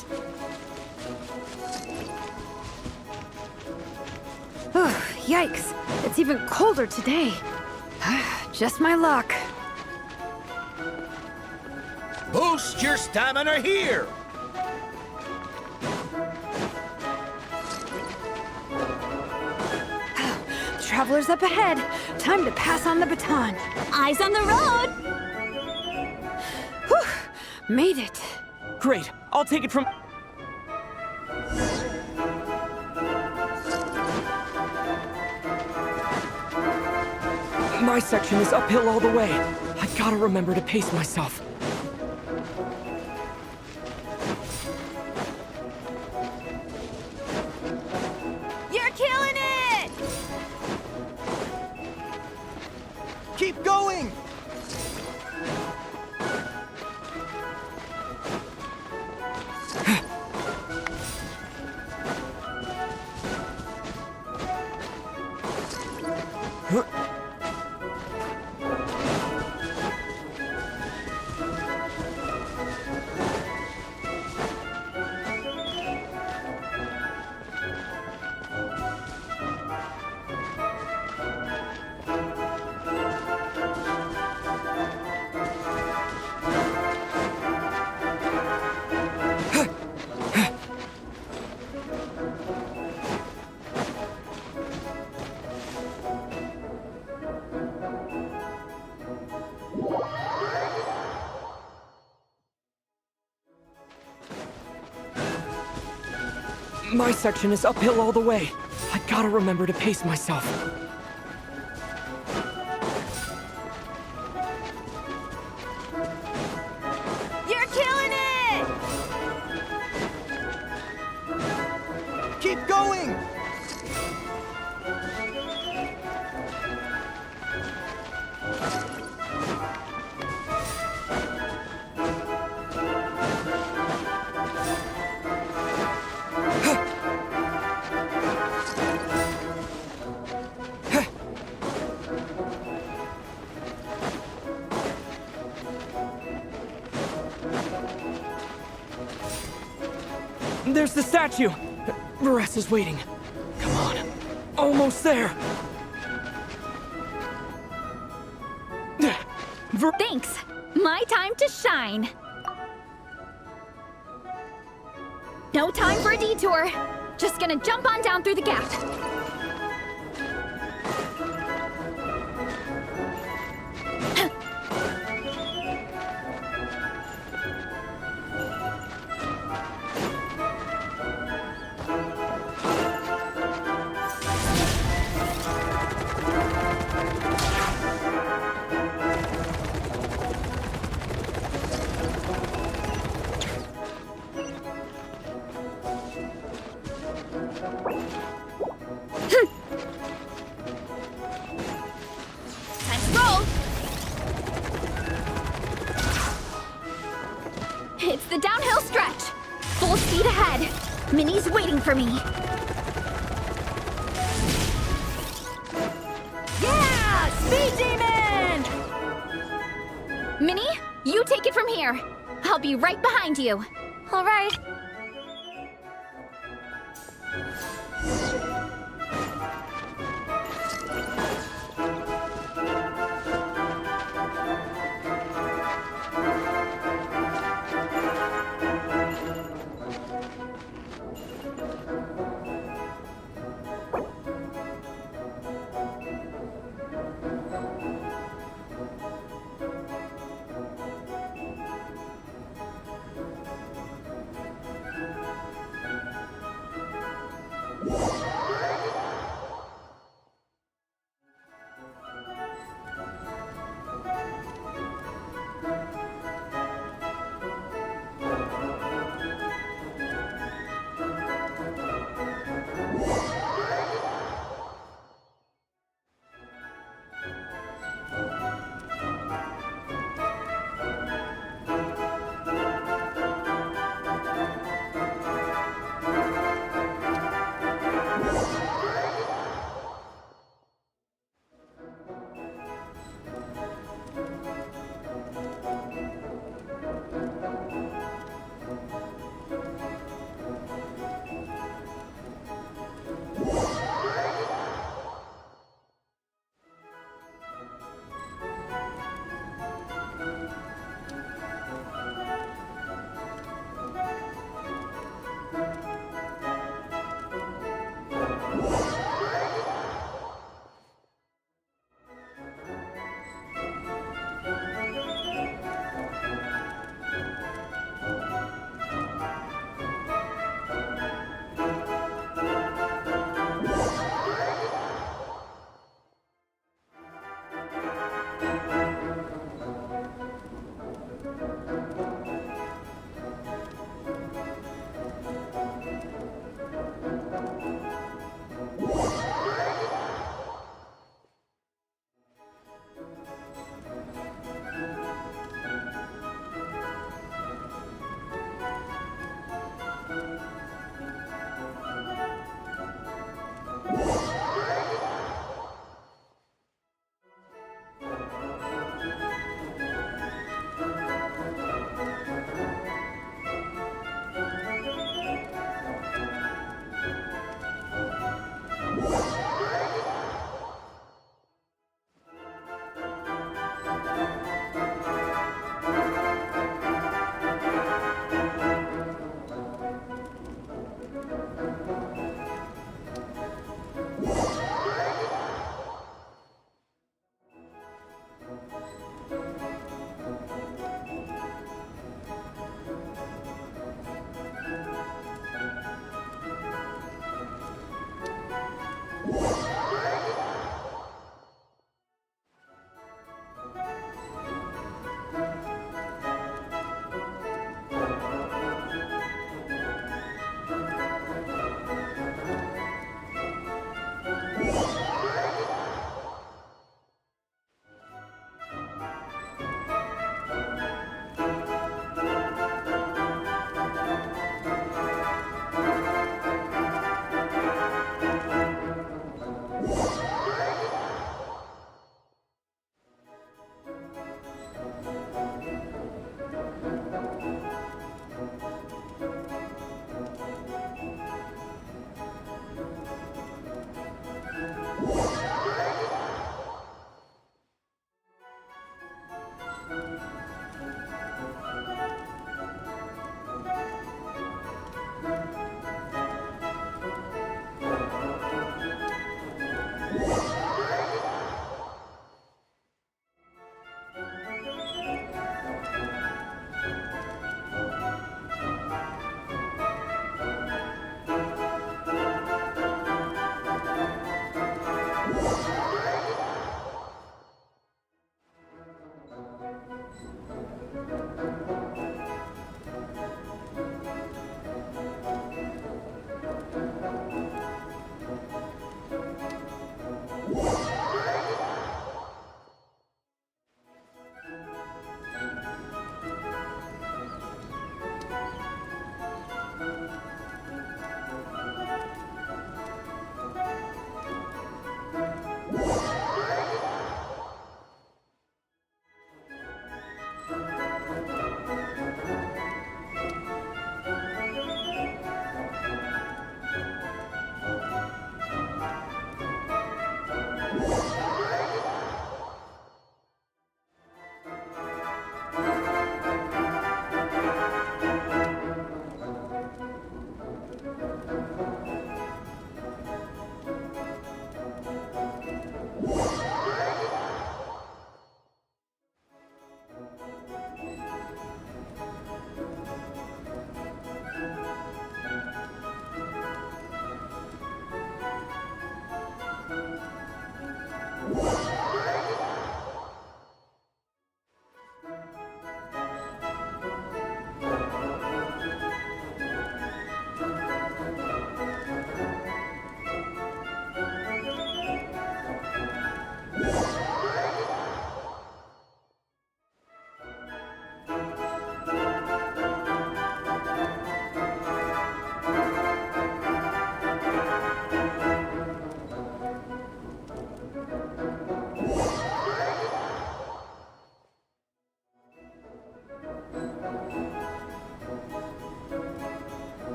Yikes, it's even colder today. Just my luck. Boost your stamina here! Traveler's up ahead. Time to pass on the baton. Eyes on the road! Whew, made it. Great, I'll take it from— My section is uphill all the way. I gotta remember to pace myself. You're killing it! Keep going! My section is uphill all the way. I gotta remember to pace myself. You're killing it! Keep going! There's the statue! Varese is waiting. Come on. Almost there! Thanks! My time to shine! No time for a detour! Just gonna jump on down through the gap. It's the downhill stretch! Full speed ahead! Minnie's waiting for me! Yeah! Speed Demon! Minnie, you take it from here! I'll be right behind you! Alright.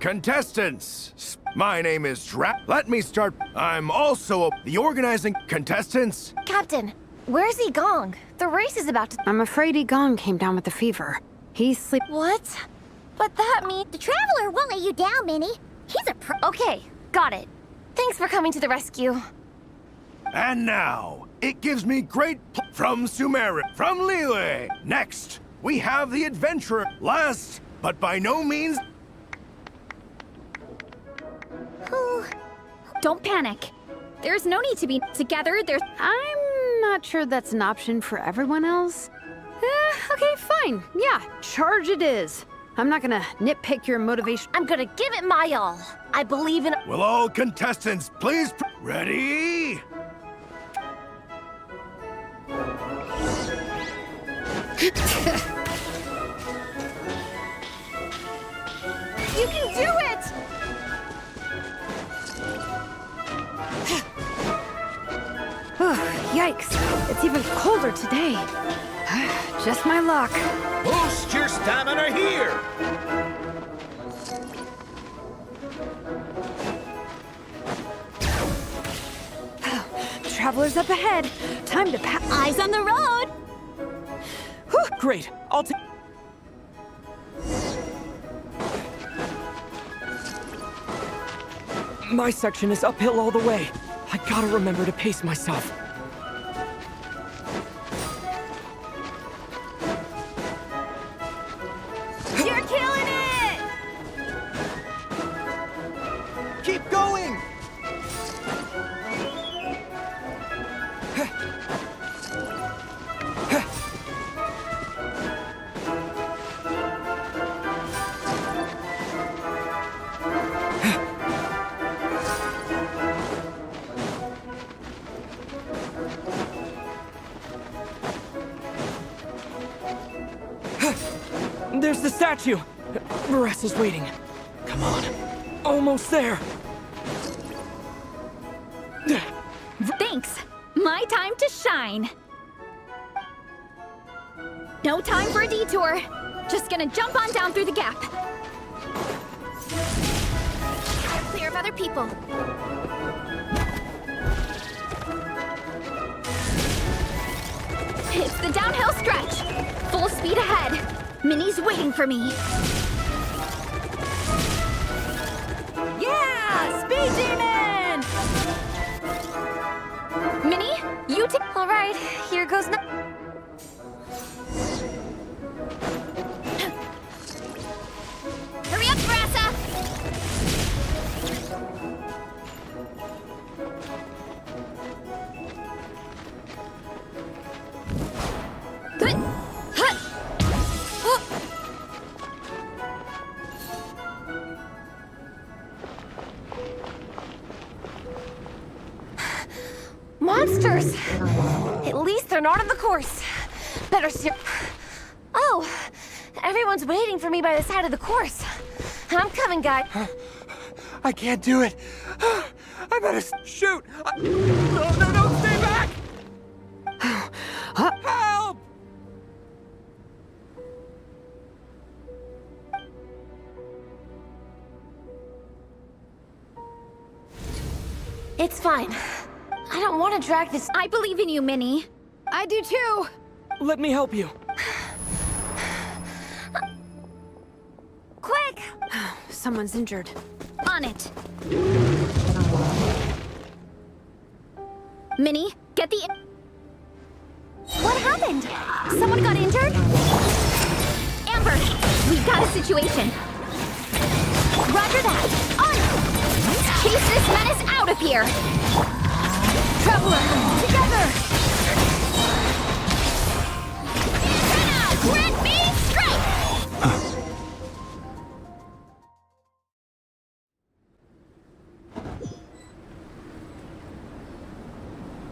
Contestants, my name is Let me start. I'm also the organizing contestants. Captain, where's Igong? The race is about to... I'm afraid Igong came down with the fever. He's sleep... What? But that means... The Traveler won't let you down, Minnie. He's a pro... Okay, got it. Thanks for coming to the rescue. And now, it gives me great from Sumeru, from Liyue. Next, we have the adventurer. Last, but by no means... Don't panic. There's no need to be together. I'm not sure that's an option for everyone else. Okay, fine. Yeah, charge it is. I'm not gonna nitpick your motivation. I'm gonna give it my all. I believe in... Will all contestants please... Ready? You can do it! Yikes, it's even colder today. Just my luck. Boost your stamina here! Travelers up ahead. Time to pass. Eyes on the road! Great. I'll take... My section is uphill all the way. I gotta remember to pace myself. You're killing it! Keep going! There's the statue! Maressa's waiting. Come on. Almost there. Thanks. My time to shine. No time for a detour. Just gonna jump on down through the gap. Clear of other people. It's the downhill stretch. Full speed ahead. Minnie's waiting for me. Yeah! Speed Demon! Minnie, you take... All right, here goes... Hurry up, Brassa! Monsters! At least they're not on the course. Better see... Oh, everyone's waiting for me by the side of the course. I'm coming, guys. I can't do it. I better shoot. No, stay back! Help! It's fine. I don't want to drag this... I believe in you, Minnie. I do too. Let me help you. Quick! Someone's injured. On it. Minnie, get the... What happened? Someone got injured? Amber, we've got a situation. Roger that. On it! Let's chase this menace out of here. Traveler, together! Grant me strength!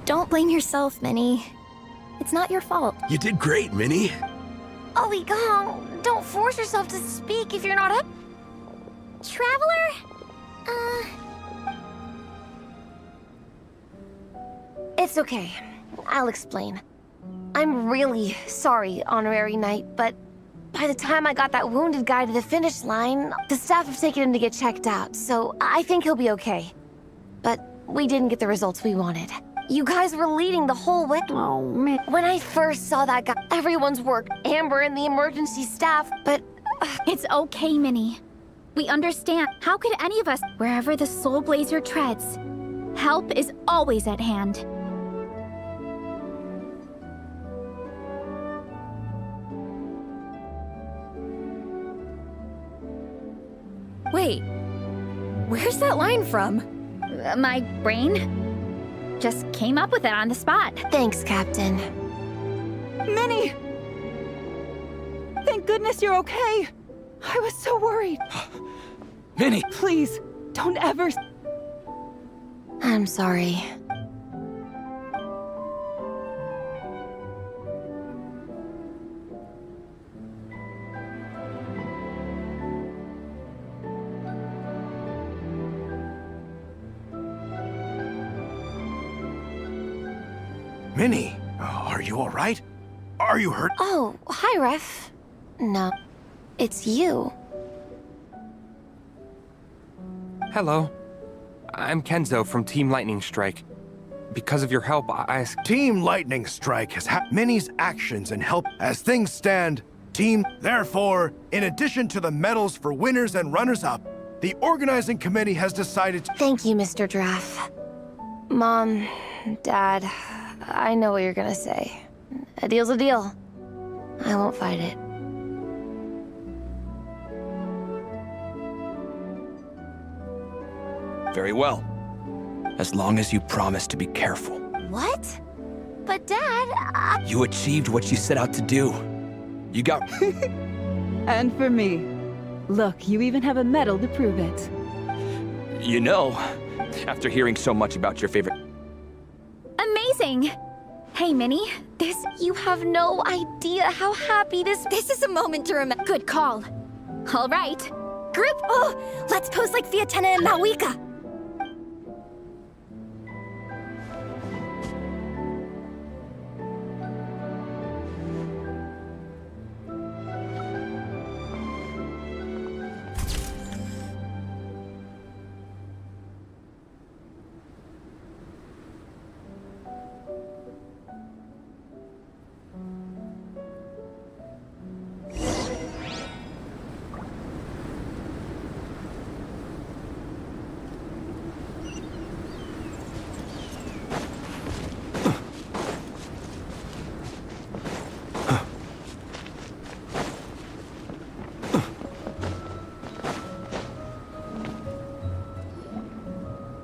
Don't blame yourself, Minnie. It's not your fault. You did great, Minnie. Oh, Igong, don't force yourself to speak if you're not up. It's okay. I'll explain. I'm really sorry, Honorary Knight, but by the time I got that wounded guy to the finish line, the staff have taken him to get checked out, so I think he'll be okay. But we didn't get the results we wanted. You guys were leading the whole way. Oh, man. When I first saw that guy, everyone's work, Amber and the emergency staff, but... It's okay, Minnie. We understand. How could any of us, wherever the Soul Blazer treads, help is always at hand. Wait, where's that line from? My brain just came up with it on the spot. Thanks, Captain. Minnie! Thank goodness you're okay. I was so worried. Minnie! Please, don't ever... I'm sorry. Minnie, are you all right? Are you hurt? Oh, hi, Ref. No, it's you. Hello. I'm Kenzo from Team Lightning Strike. Because of your help, I... Team Lightning Strike has had Minnie's actions and help as things stand. Team, therefore, in addition to the medals for winners and runners-up, the organizing committee has decided to... Thank you, Mr. Draff. Mom, Dad, I know what you're gonna say. A deal's a deal. I won't fight it. Very well. As long as you promise to be careful. What? But Dad, You achieved what you set out to do. You got... And for me. Look, you even have a medal to prove it. You know, after hearing so much about your favorite... Amazing! Hey, Minnie, you have no idea how happy this is a moment to remember. Good call. All right. Group, let's pose like Fiatena and Mawika.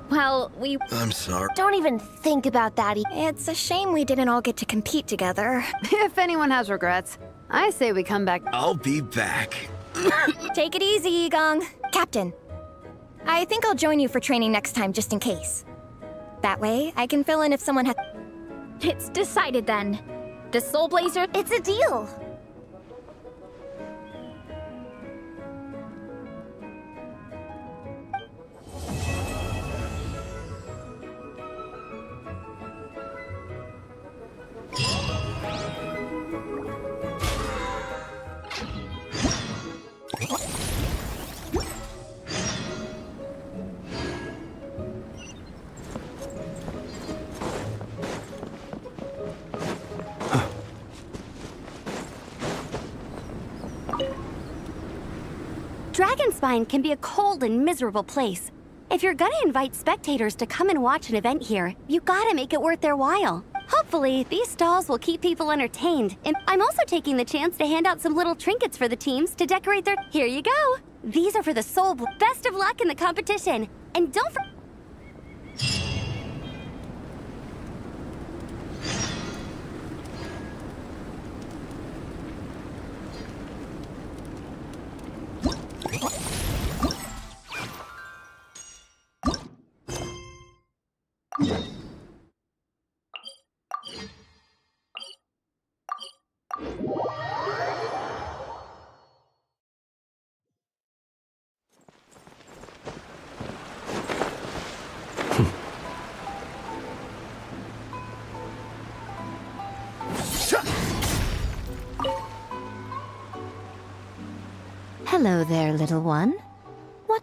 Well, I'm sorry. Don't even think about that. It's a shame we didn't all get to compete together. If anyone has regrets, I say we come back. I'll be back. Take it easy, Egong. Captain, I think I'll join you for training next time just in case. That way, I can fill in if someone has... It's decided then. The Soul Blazer, It's a deal. Dragonspine can be a cold and miserable place. If you're gonna invite spectators to come and watch an event here, you gotta make it worth their while. Hopefully, these stalls will keep people entertained. And I'm also taking the chance to hand out some little trinkets for the teams to decorate their... Here you go! These are for the Soul Bl- Best of luck in the competition! And don't for... Hello there, little one. What?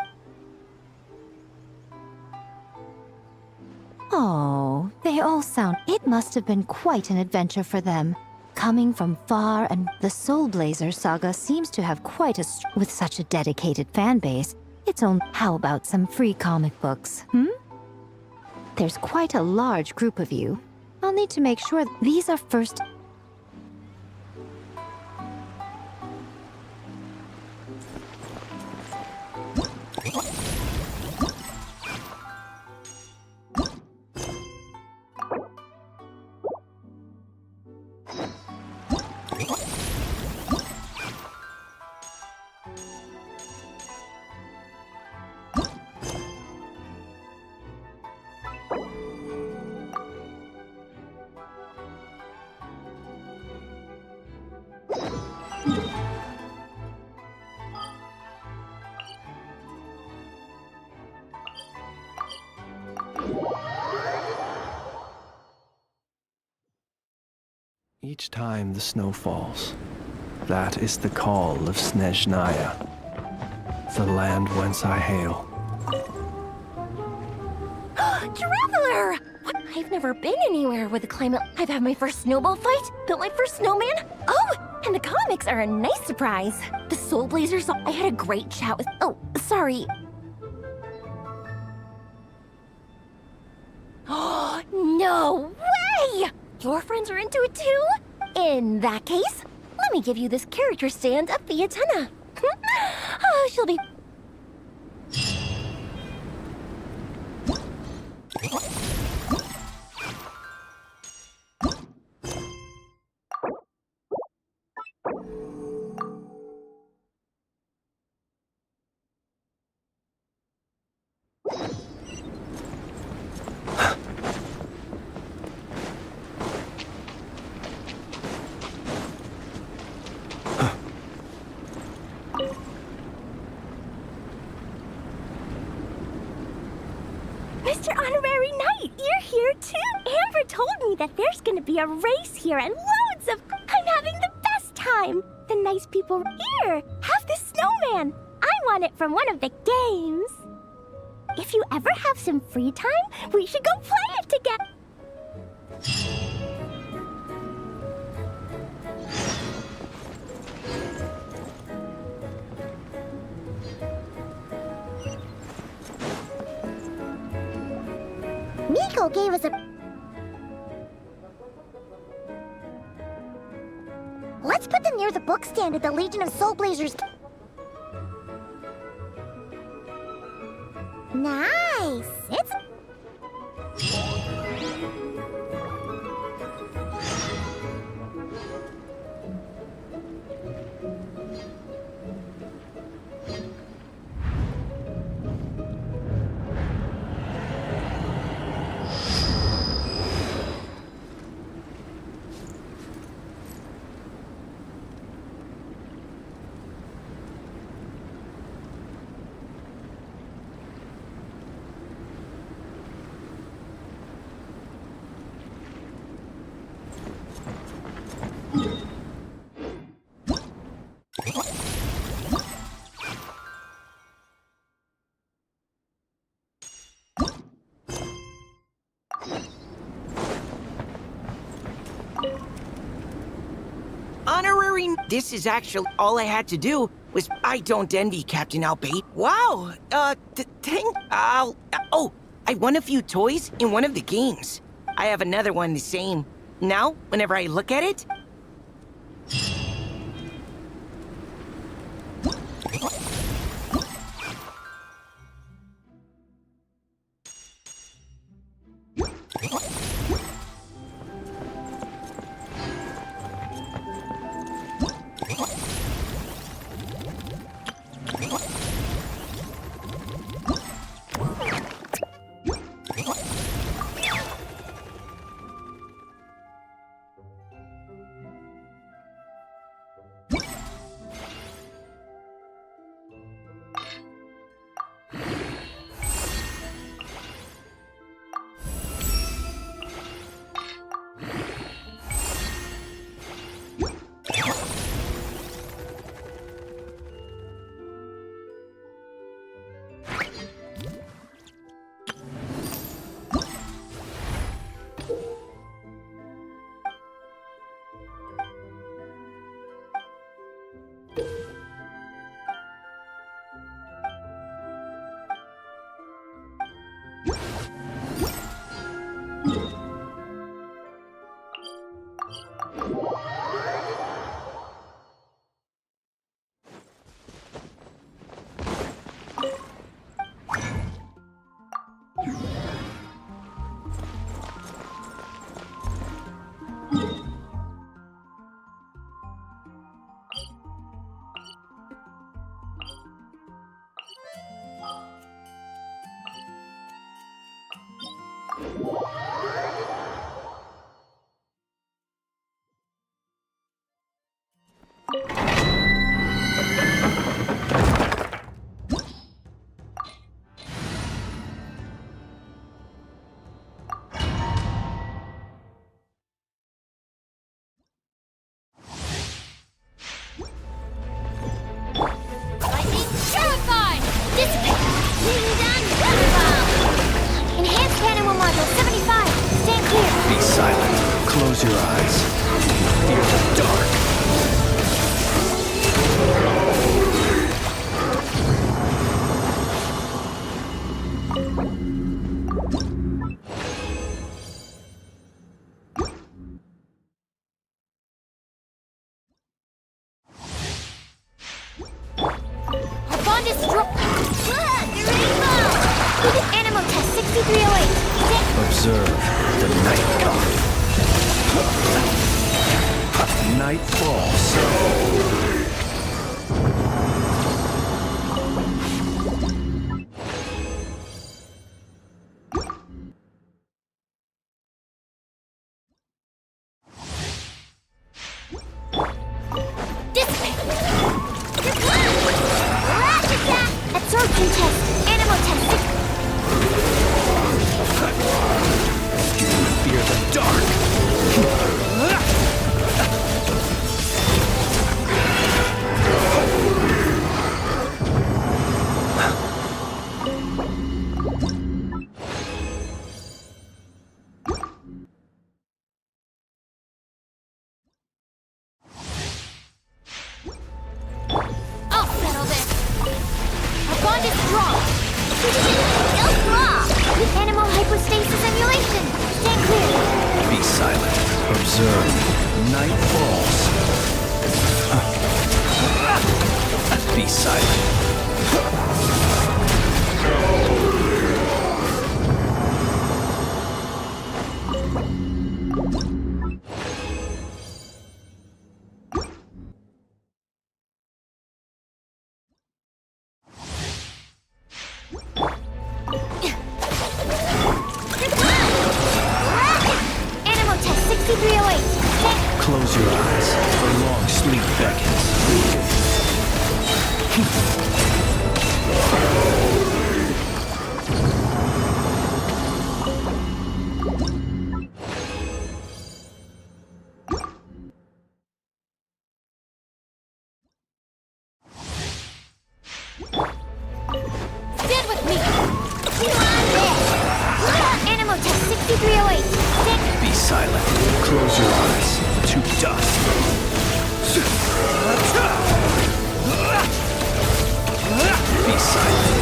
Oh, they all sound... It must have been quite an adventure for them. Coming from far, and the Soul Blazer saga seems to have quite a... With such a dedicated fan base, it's only... How about some free comic books, There's quite a large group of you. I'll need to make sure these are first... Each time the snow falls, that is the call of Snezhnaya, the land whence I hail. Traveler! What? I've never been anywhere with a climate. I've had my first snowball fight, built my first snowman. Oh, and the comics are a nice surprise. The Soul Blazers, I had a great chat with... Oh, sorry. Oh, no way! Your friends are into it too? In that case, let me give you this character stand of Fiatena. Oh, she'll be... Mr. Honorary Knight, you're here too! Amber told me that there's gonna be a race here and loads of... I'm having the best time! The nice people here have this snowman! I want it from one of the games! If you ever have some free time, we should go play it together! Nico gave us a... Let's put them near the book stand at the Legion of Soul Blazers. Nice! It's... Honorary... This is actually all I had to do was... I don't envy Captain Albate. Wow, oh, I won a few toys in one of the games. I have another one the same. Now, whenever I look at it... Be silent. Close your eyes. Fear the dark. Our bond is strong. Animal test 6308. Observe the night come. Night falls. Absorption test. Animal test. Fear the dark. I'll settle this. Our bond is strong. Animal hypostasis emulation. Stand clear. Be silent. Observe. Night falls. Be silent. Animal test 6308. Close your eyes. A long sleep beckons. Stand with me. Animal test 6308. Be silent. Close your eyes. To dust. Be silent.